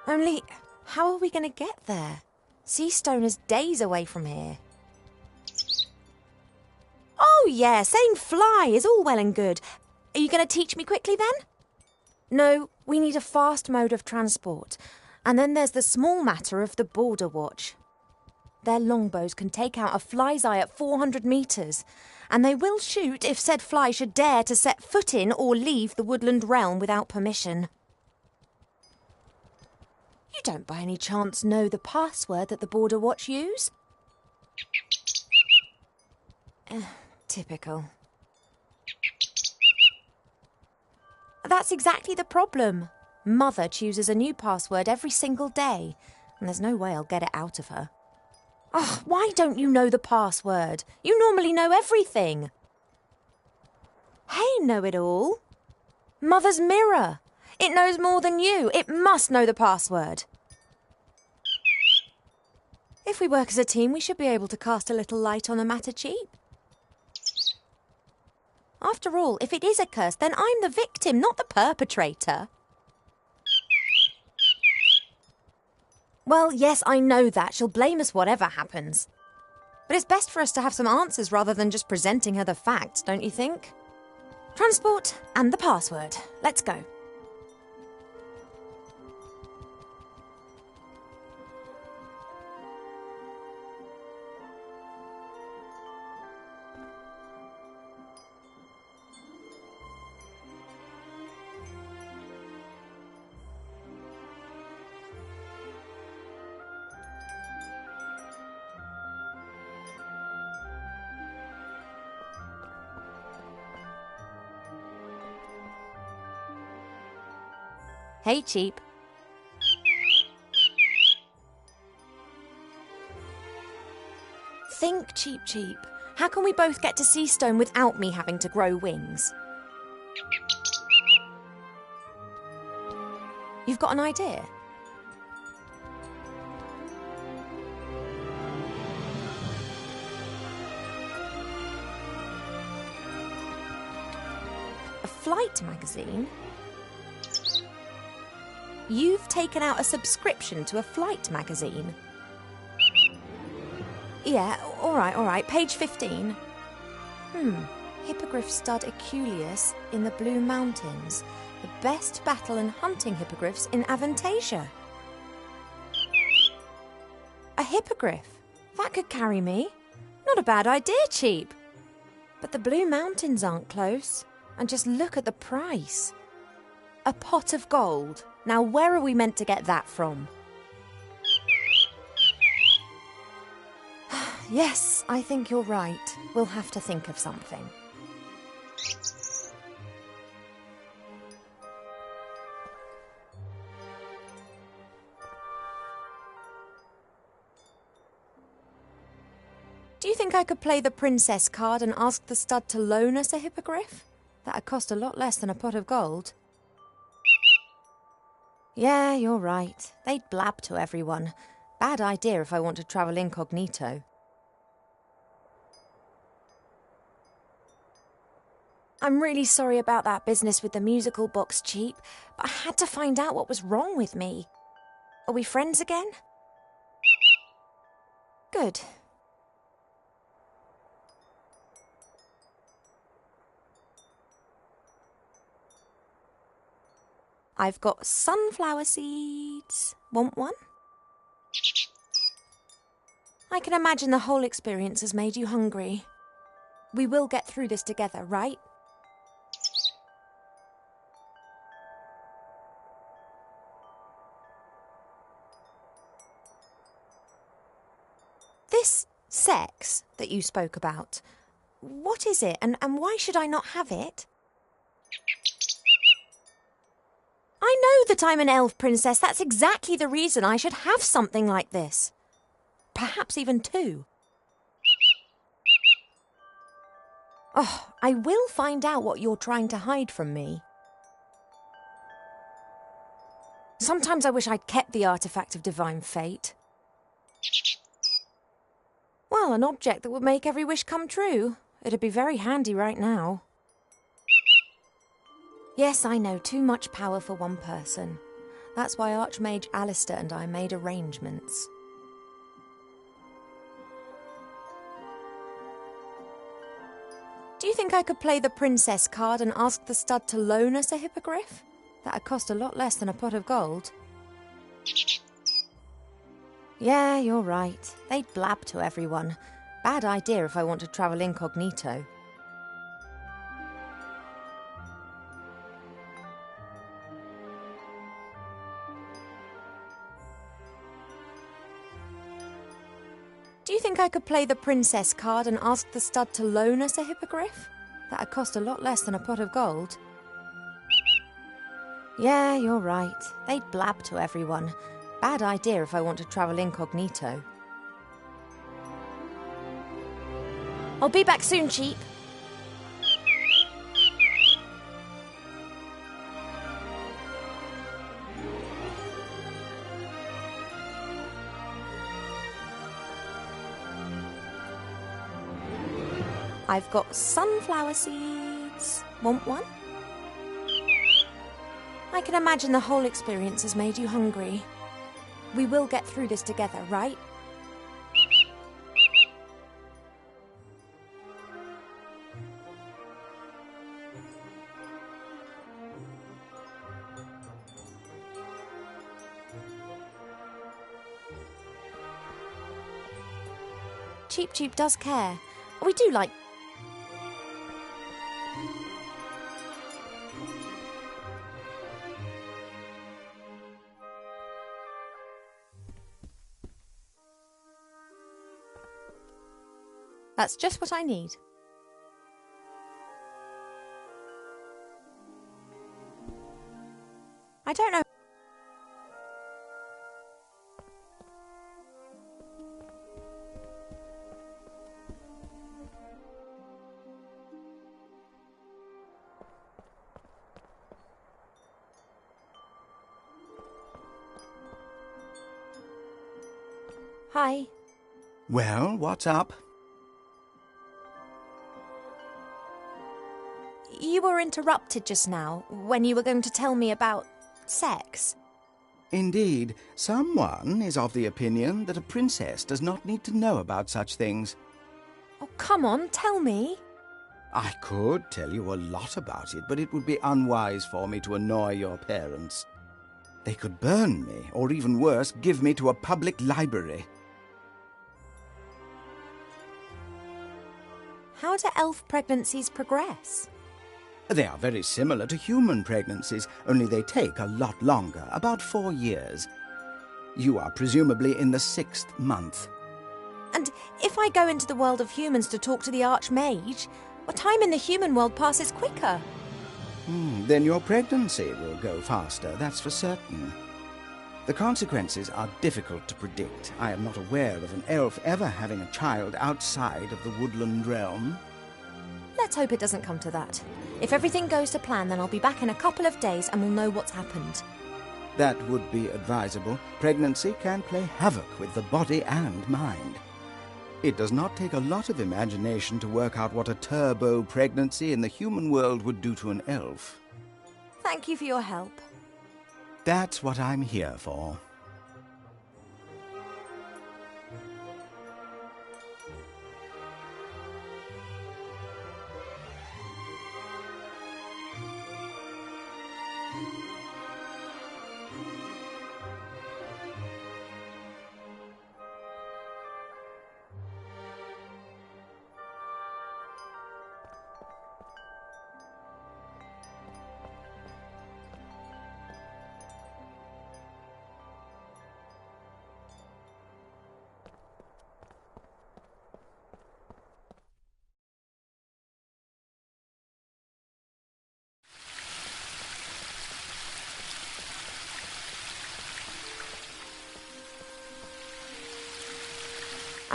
Only, how are we going to get there? Seastone is days away from here. Oh, yeah, saying fly is all well and good. Are you going to teach me quickly, then? No, we need a fast mode of transport. And then there's the small matter of the Border Watch. Their longbows can take out a fly's eye at 400 metres, and they will shoot if said fly should dare to set foot in or leave the woodland realm without permission. You don't by any chance know the password that the Border Watch use? Typical. That's exactly the problem. Mother chooses a new password every single day, and there's no way I'll get it out of her. Oh, why don't you know the password? You normally know everything. Hey, know-it-all. Mother's mirror. It knows more than you. It must know the password. If we work as a team, we should be able to cast a little light on the matter cheap. After all, if it is a curse, then I'm the victim, not the perpetrator. Well, yes, I know that. She'll blame us whatever happens. But it's best for us to have some answers rather than just presenting her the facts, don't you think? Transport and the password. Let's go. Hey, Cheap. Think, Cheap Cheap. How can we both get to Seastone without me having to grow wings? You've got an idea? A flight magazine? You've taken out a subscription to a flight magazine? Yeah, all right. Page 15. Hippogriff stud Eculeus in the Blue Mountains. The best battle and hunting hippogriffs in Avantasia. A hippogriff? That could carry me. Not a bad idea, Cheap. But the Blue Mountains aren't close. And just look at the price. A pot of gold. Now, where are we meant to get that from? Yes, I think you're right. We'll have to think of something. Do you think I could play the princess card and ask the stud to loan us a hippogriff? That'd cost a lot less than a pot of gold. Yeah, you're right. They'd blab to everyone. Bad idea if I want to travel incognito. I'm really sorry about that business with the musical box, Cheap, but I had to find out what was wrong with me. Are we friends again? Good. I've got sunflower seeds. Want one? I can imagine the whole experience has made you hungry. We will get through this together, right? This sex that you spoke about, what is it and why should I not have it? I know that I'm an elf princess. That's exactly the reason I should have something like this. Perhaps even two. Oh, I will find out what you're trying to hide from me. Sometimes I wish I'd kept the artifact of divine fate. Well, an object that would make every wish come true. It'd be very handy right now. Yes, I know, too much power for one person. That's why Archmage Alistair and I made arrangements. Do you think I could play the princess card and ask the stud to loan us a hippogriff? That'd cost a lot less than a pot of gold. Yeah, you're right. They'd blab to everyone. Bad idea if I want to travel incognito. Do you think I could play the princess card and ask the stud to loan us a hippogriff? That'd cost a lot less than a pot of gold. Yeah, you're right. They'd blab to everyone. Bad idea if I want to travel incognito. I'll be back soon, Cheap. I've got sunflower seeds. Want one? I can imagine the whole experience has made you hungry. We will get through this together, right? Cheap does care. We do like... That's just what I need. I don't know. Hi. Well, what's up? You were interrupted just now when you were going to tell me about sex. Indeed, someone is of the opinion that a princess does not need to know about such things. Oh, come on, tell me. I could tell you a lot about it, but it would be unwise for me to annoy your parents. They could burn me, or even worse, give me to a public library. How do elf pregnancies progress? They are very similar to human pregnancies, only they take a lot longer, about 4 years. You are presumably in the 6th month. And if I go into the world of humans to talk to the Archmage, well, time in the human world passes quicker. Then your pregnancy will go faster, that's for certain. The consequences are difficult to predict. I am not aware of an elf ever having a child outside of the woodland realm. Let's hope it doesn't come to that. If everything goes to plan, then I'll be back in a couple of days and we'll know what's happened. That would be advisable. Pregnancy can play havoc with the body and mind. It does not take a lot of imagination to work out what a turbo pregnancy in the human world would do to an elf. Thank you for your help. That's what I'm here for.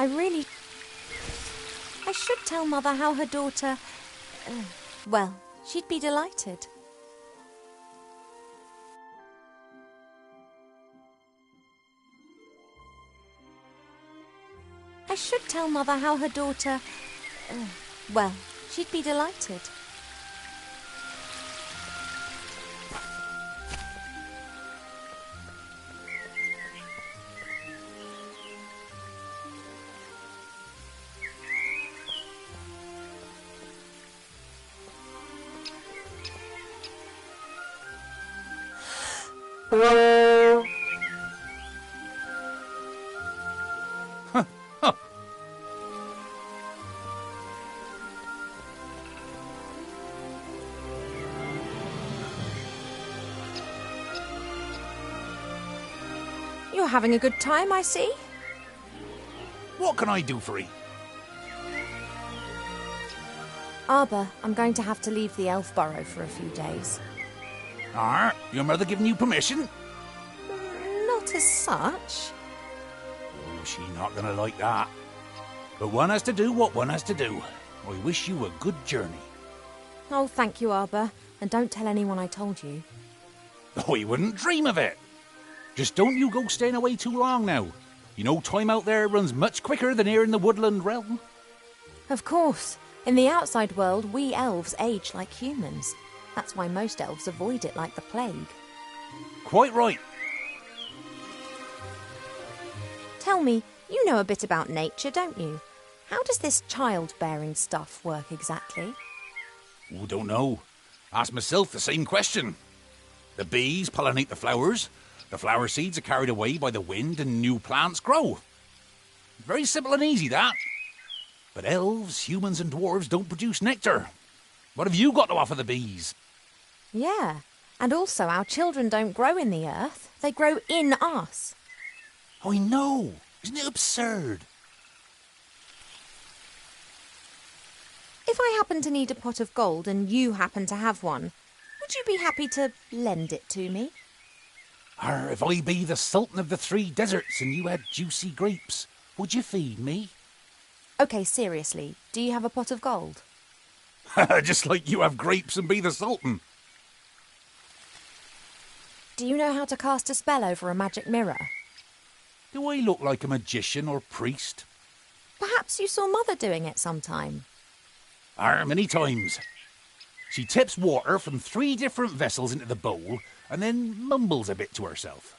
I should tell Mother how her daughter... well, she'd be delighted. I should tell Mother how her daughter... well, she'd be delighted. You're having a good time, I see. What can I do for you? Arbor, I'm going to have to leave the elf burrow for a few days. Your mother giving you permission? Not as such. Oh, she's not gonna like that. But one has to do what one has to do. I wish you a good journey. Oh, thank you, Arbor. And don't tell anyone I told you. I wouldn't dream of it. Just don't you go staying away too long now. You know time out there runs much quicker than here in the woodland realm. Of course. In the outside world, we elves age like humans. That's why most elves avoid it like the plague. Quite right. Tell me, you know a bit about nature, don't you? How does this childbearing stuff work exactly? Oh, don't know. Ask myself the same question. The bees pollinate the flowers. The flower seeds are carried away by the wind and new plants grow. Very simple and easy, that. But elves, humans and dwarves don't produce nectar. What have you got to offer the bees? Yeah, and also our children don't grow in the earth. They grow in us. I know. Isn't it absurd? If I happen to need a pot of gold and you happen to have one, would you be happy to lend it to me? If I be the Sultan of the 3 deserts and you had juicy grapes, would you feed me? OK, seriously, do you have a pot of gold? Just like you have grapes and be the Sultan. Do you know how to cast a spell over a magic mirror? Do I look like a magician or priest? Perhaps you saw Mother doing it sometime. Many times. She tips water from 3 different vessels into the bowl and then mumbles a bit to herself.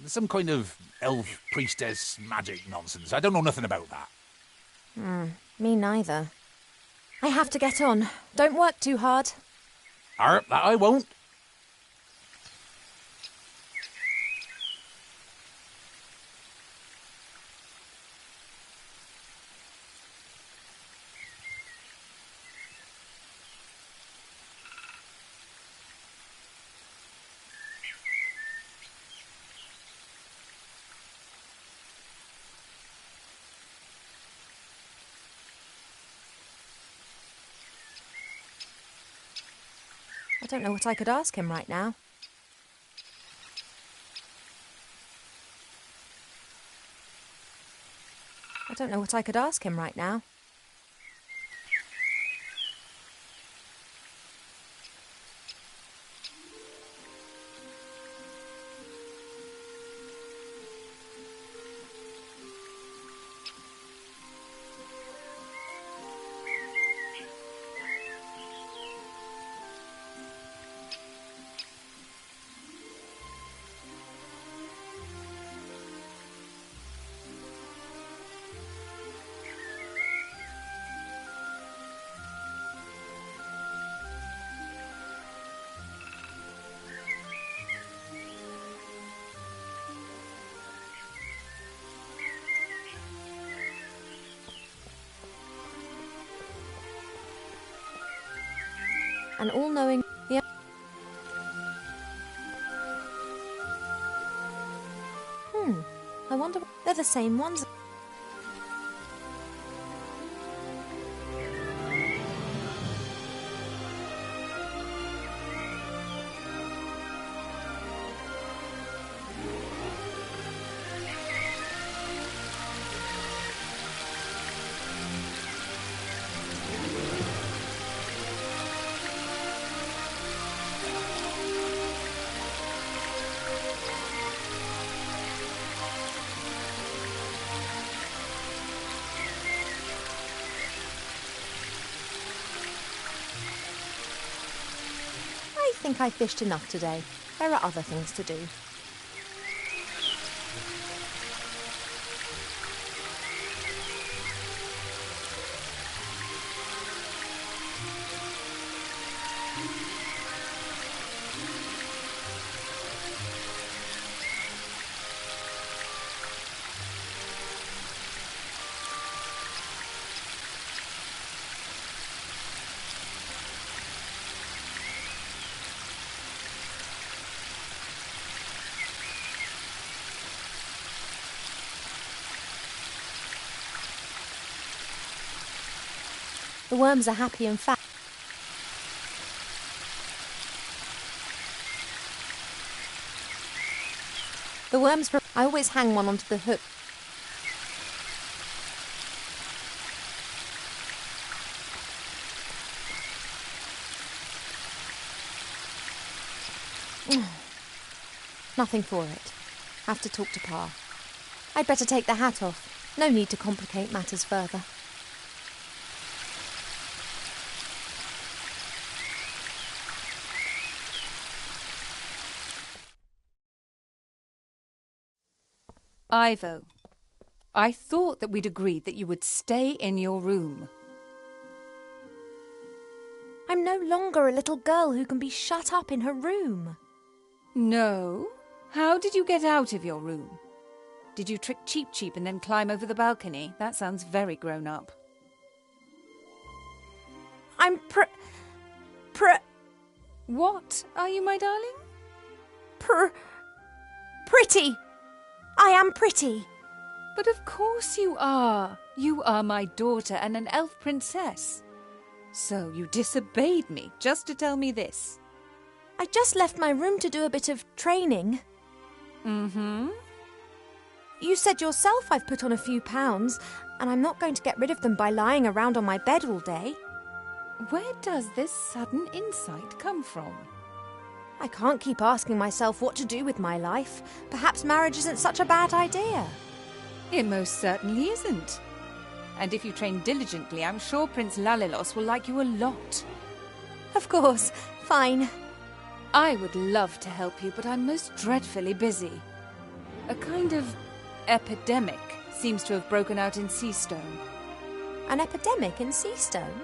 Some kind of elf priestess magic nonsense. I don't know nothing about that. Me neither. I have to get on. Don't work too hard. That I won't. I don't know what I could ask him right now. I don't know what I could ask him right now. An all-knowing... Yeah. I wonder... They're the same ones. I think I fished enough today. There are other things to do. The worms are happy and fat. The worms... I always hang one onto the hook. Nothing for it. Have to talk to Pa. I'd better take the hat off. No need to complicate matters further. Ivo, I thought that we'd agreed that you would stay in your room. I'm no longer a little girl who can be shut up in her room. No? How did you get out of your room? Did you trick Cheep Cheep and then climb over the balcony? That sounds very grown up. I'm What are you, my darling? Pretty. I am pretty. But of course you are. You are my daughter and an elf princess. So you disobeyed me just to tell me this. I just left my room to do a bit of training. Mm-hmm. You said yourself I've put on a few pounds, and I'm not going to get rid of them by lying around on my bed all day. Where does this sudden insight come from? I can't keep asking myself what to do with my life. Perhaps marriage isn't such a bad idea. It most certainly isn't. And if you train diligently, I'm sure Prince Lalilos will like you a lot. Of course, fine. I would love to help you, but I'm most dreadfully busy. A kind of epidemic seems to have broken out in Seastone. An epidemic in Seastone?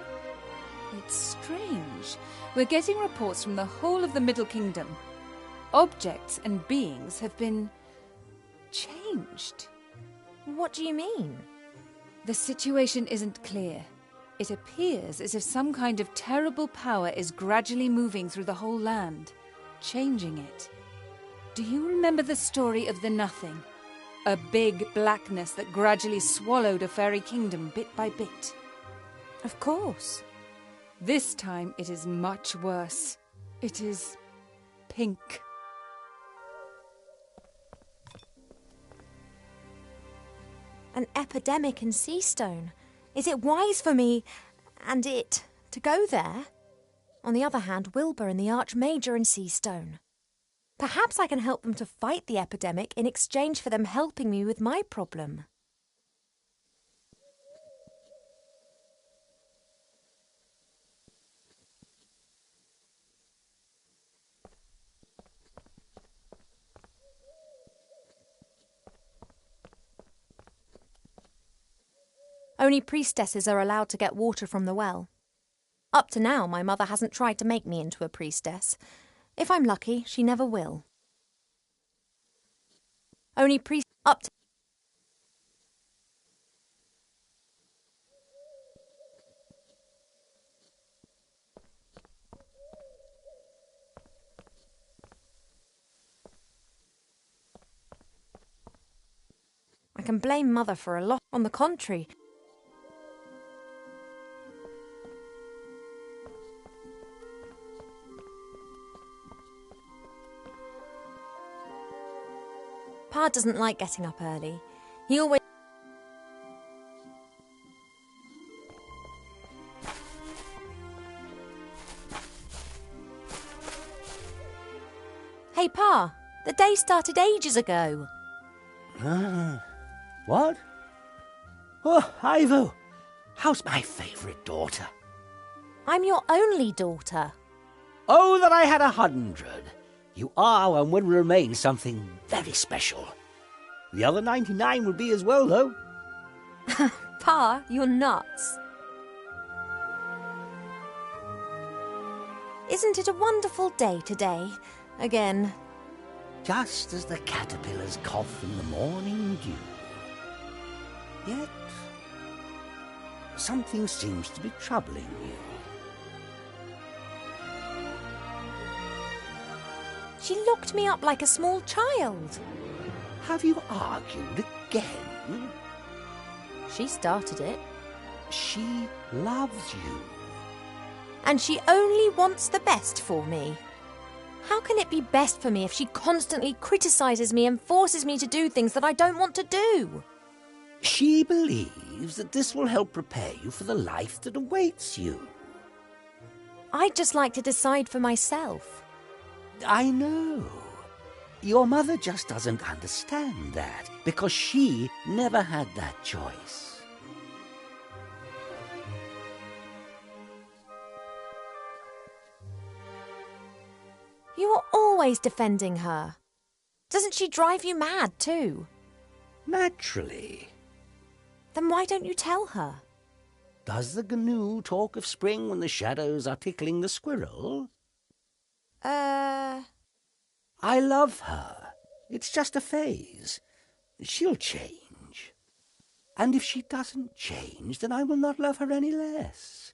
It's strange. We're getting reports from the whole of the Middle Kingdom. Objects and beings have been changed. What do you mean? The situation isn't clear. It appears as if some kind of terrible power is gradually moving through the whole land, changing it. Do you remember the story of the Nothing? A big blackness that gradually swallowed a fairy kingdom bit by bit. Of course. This time it is much worse. It is pink. An epidemic in Seastone. Is it wise for me and it to go there? On the other hand, Wilbur and the Archmage are in Seastone. Perhaps I can help them to fight the epidemic in exchange for them helping me with my problem. Only priestesses are allowed to get water from the well. Up to now, my mother hasn't tried to make me into a priestess. If I'm lucky, she never will. Only up to... I can blame Mother for a lot. On the contrary, Pa doesn't like getting up early. He always... Hey, Pa, the day started ages ago. What? Oh, Ivo, how's my favourite daughter? I'm your only daughter. Oh, that I had 100. You are and will remain something very special. The other 99 will be as well, though. Pa, you're nuts. Isn't it a wonderful day today? Again. Just as the caterpillars cough in the morning dew. Yet, something seems to be troubling you. She locked me up like a small child. Have you argued again? She started it. She loves you. And she only wants the best for me. How can it be best for me if she constantly criticises me and forces me to do things that I don't want to do? She believes that this will help prepare you for the life that awaits you. I'd just like to decide for myself. I know. Your mother just doesn't understand that, because she never had that choice. You are always defending her. Doesn't she drive you mad too? Naturally. Then why don't you tell her? Does the GNU talk of spring when the shadows are tickling the squirrel? I love her. It's just a phase. She'll change. And if she doesn't change, then I will not love her any less.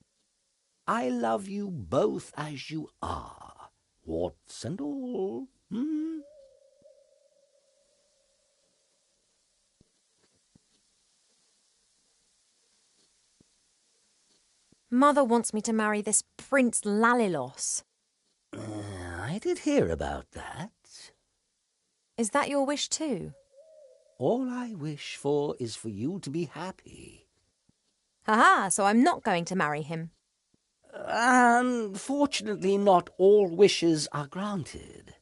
I love you both as you are, warts and all. Mother wants me to marry this Prince Lalilos. I did hear about that. Is that your wish too? All I wish for is for you to be happy. Ha-ha, so I'm not going to marry him. Unfortunately, not all wishes are granted.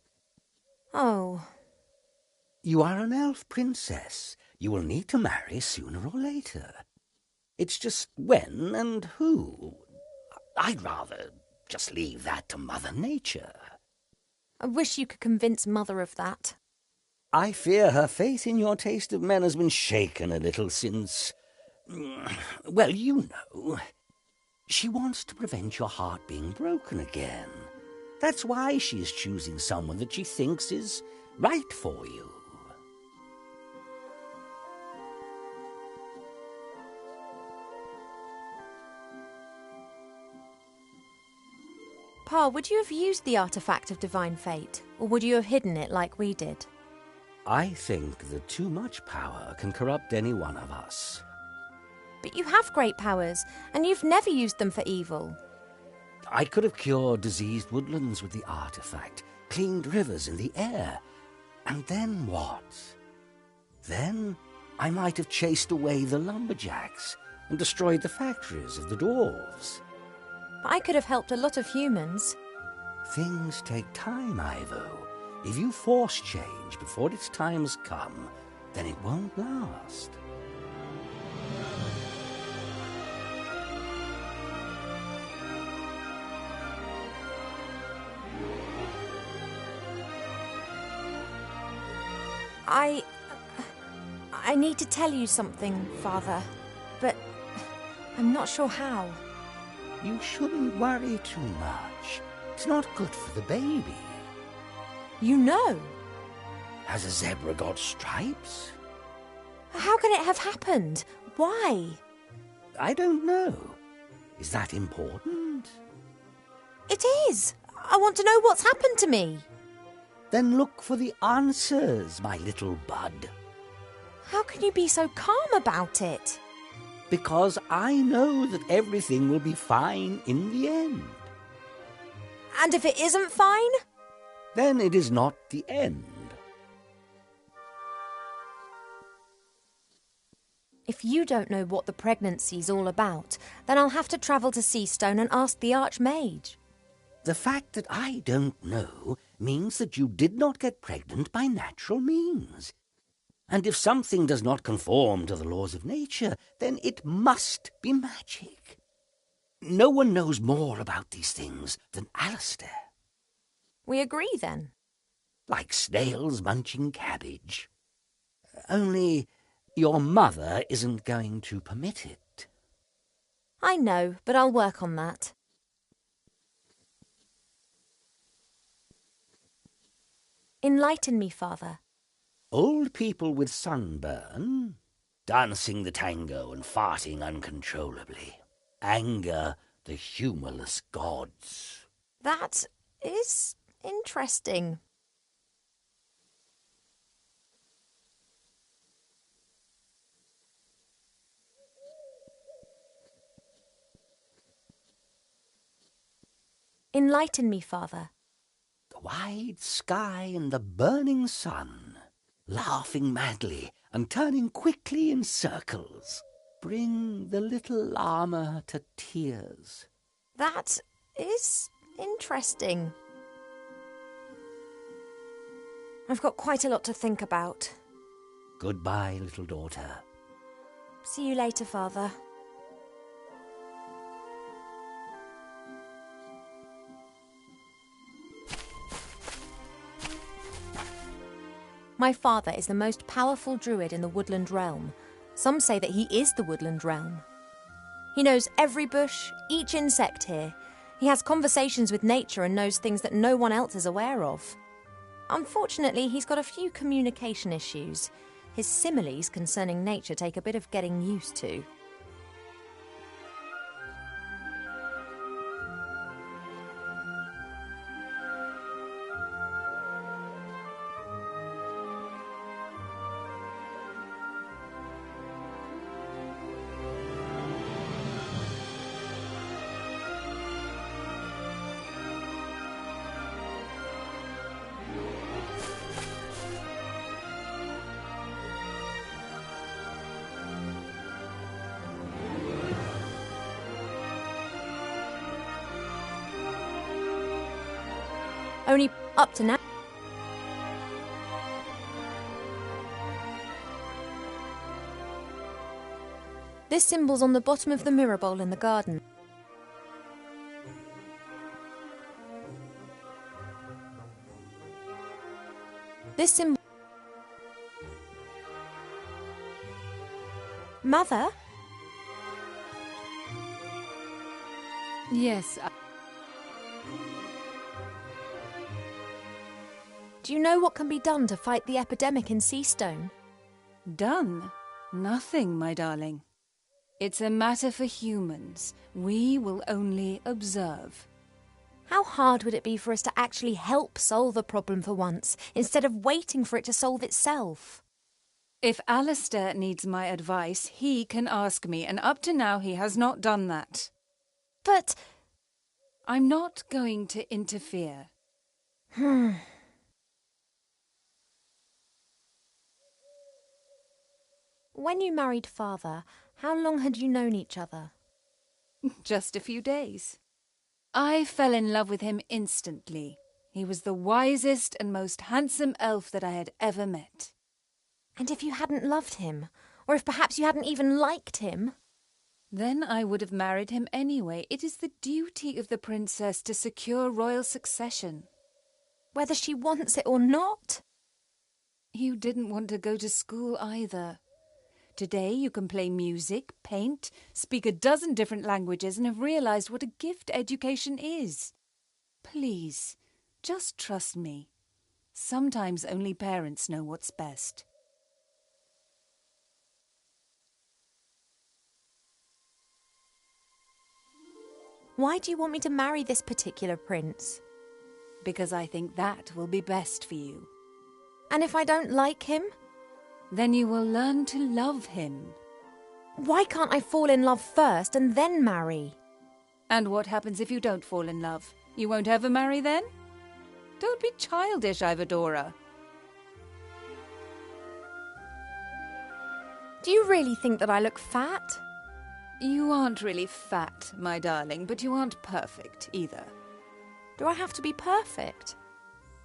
Oh. You are an elf princess. You will need to marry sooner or later. It's just when and who. I'd rather just leave that to Mother Nature. I wish you could convince Mother of that. I fear her faith in your taste of men has been shaken a little since... Well, you know. She wants to prevent your heart being broken again. That's why she is choosing someone that she thinks is right for you. Pa, would you have used the artifact of divine fate, or would you have hidden it like we did? I think that too much power can corrupt any one of us. But you have great powers, and you've never used them for evil. I could have cured diseased woodlands with the artifact, cleaned rivers in the air. And then what? Then I might have chased away the lumberjacks and destroyed the factories of the dwarves. But I could have helped a lot of humans. Things take time, Ivo. If you force change before its time's come, then it won't last. I need to tell you something, Father, but I'm not sure how. You shouldn't worry too much. It's not good for the baby. You know. Has a zebra got stripes? How can it have happened? Why? I don't know. Is that important? It is. I want to know what's happened to me. Then look for the answers, my little bud. How can you be so calm about it? Because I know that everything will be fine in the end. And if it isn't fine? Then it is not the end. If you don't know what the pregnancy's all about, then I'll have to travel to Seastone and ask the Archmage. The fact that I don't know means that you did not get pregnant by natural means. And if something does not conform to the laws of nature, then it must be magic. No one knows more about these things than Alistair. We agree, then? Like snails munching cabbage. Only your mother isn't going to permit it. I know, but I'll work on that. Enlighten me, Father. Old people with sunburn, dancing the tango and farting uncontrollably. Anger the humorless gods. That is interesting. Enlighten me, Father. The wide sky and the burning sun, laughing madly and turning quickly in circles, bring the little llama to tears. That is interesting. I've got quite a lot to think about. Goodbye, little daughter. See you later, Father. My father is the most powerful druid in the Woodland Realm. Some say that he is the Woodland Realm. He knows every bush, each insect here. He has conversations with nature and knows things that no one else is aware of. Unfortunately, he's got a few communication issues. His similes concerning nature take a bit of getting used to. Only up to now. This symbol's on the bottom of the mirror bowl in the garden. This symbol... Mother? Yes. Do you know what can be done to fight the epidemic in Seastone? Done? Nothing, my darling. It's a matter for humans. We will only observe. How hard would it be for us to actually help solve a problem for once, instead of waiting for it to solve itself? If Alistair needs my advice, he can ask me, and up to now he has not done that. But... I'm not going to interfere. When you married Father, how long had you known each other? Just a few days. I fell in love with him instantly. He was the wisest and most handsome elf that I had ever met. And if you hadn't loved him, or if perhaps you hadn't even liked him? Then I would have married him anyway. It is the duty of the princess to secure royal succession. Whether she wants it or not? You didn't want to go to school either. Today you can play music, paint, speak a dozen different languages and have realized what a gift education is. Please, just trust me. Sometimes only parents know what's best. Why do you want me to marry this particular prince? Because I think that will be best for you. And if I don't like him? Then you will learn to love him. Why can't I fall in love first and then marry? And what happens if you don't fall in love? You won't ever marry then? Don't be childish, Ivadora. Do you really think that I look fat? You aren't really fat, my darling, but you aren't perfect either. Do I have to be perfect?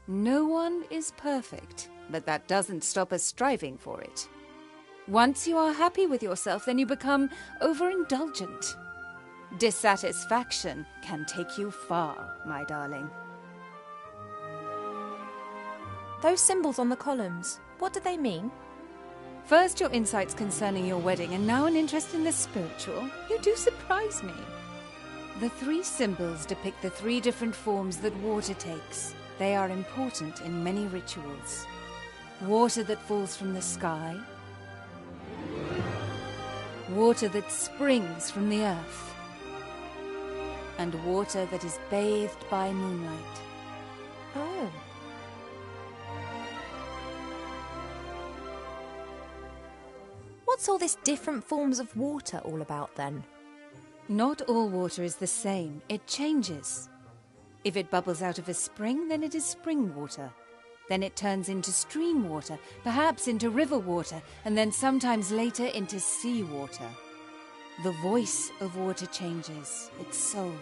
No one is perfect, but that doesn't stop us striving for it. Once you are happy with yourself, then you become overindulgent. Dissatisfaction can take you far, my darling. Those symbols on the columns, what do they mean? First your insights concerning your wedding, and now an interest in the spiritual. You do surprise me. The 3 symbols depict the 3 different forms that water takes. They are important in many rituals. Water that falls from the sky. Water that springs from the earth. And water that is bathed by moonlight. Oh. What's all this different forms of water all about then? Not all water is the same. It changes. If it bubbles out of a spring, then it is spring water. Then it turns into stream water, perhaps into river water, and then sometimes later into sea water. The voice of water changes, its soul.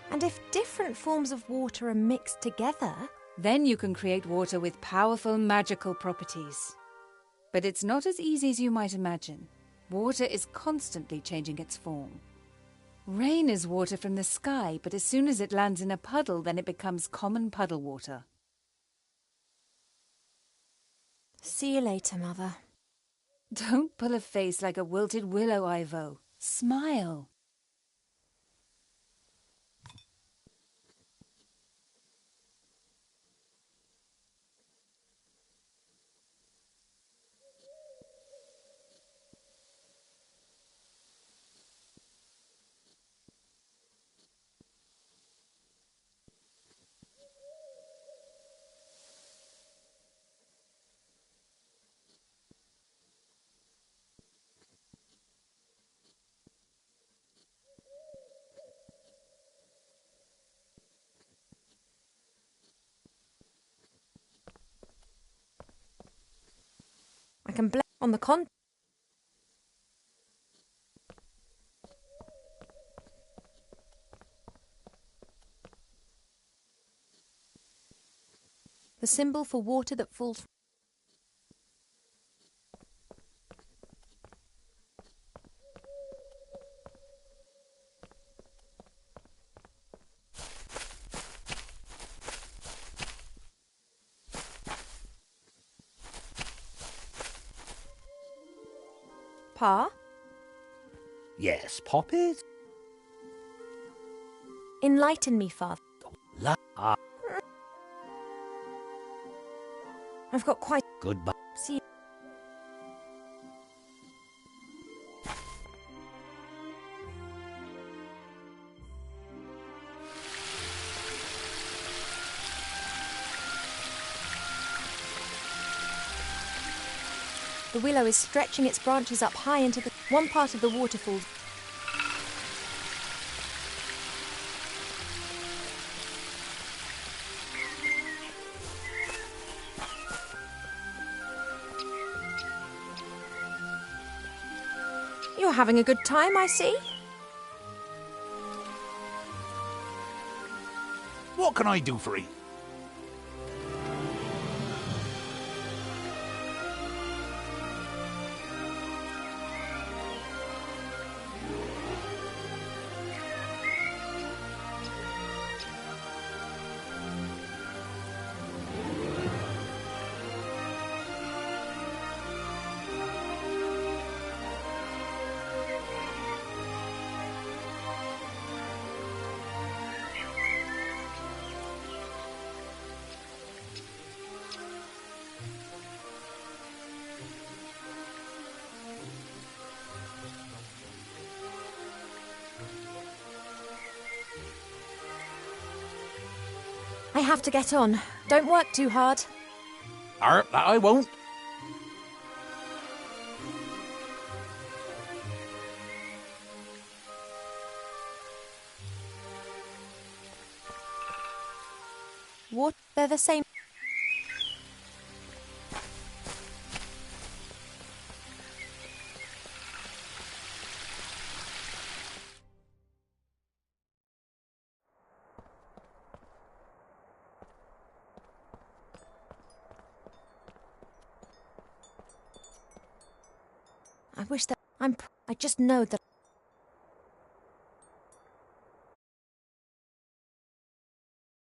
And if different forms of water are mixed together? Then you can create water with powerful magical properties. But it's not as easy as you might imagine. Water is constantly changing its form. Rain is water from the sky, but as soon as it lands in a puddle, then it becomes common puddle water. See you later, Mother. Don't pull a face like a wilted willow, Ivo. Smile. I can blame on the con... The symbol for water that falls. Pa? Yes, Poppet? Enlighten me, Father. I've got quite. Goodbye. See you. The willow is stretching its branches up high into the one part of the waterfall. You're having a good time, I see. What can I do for you? I have to get on. Don't work too hard. That I won't. What? They're the same. I wish that I just know that.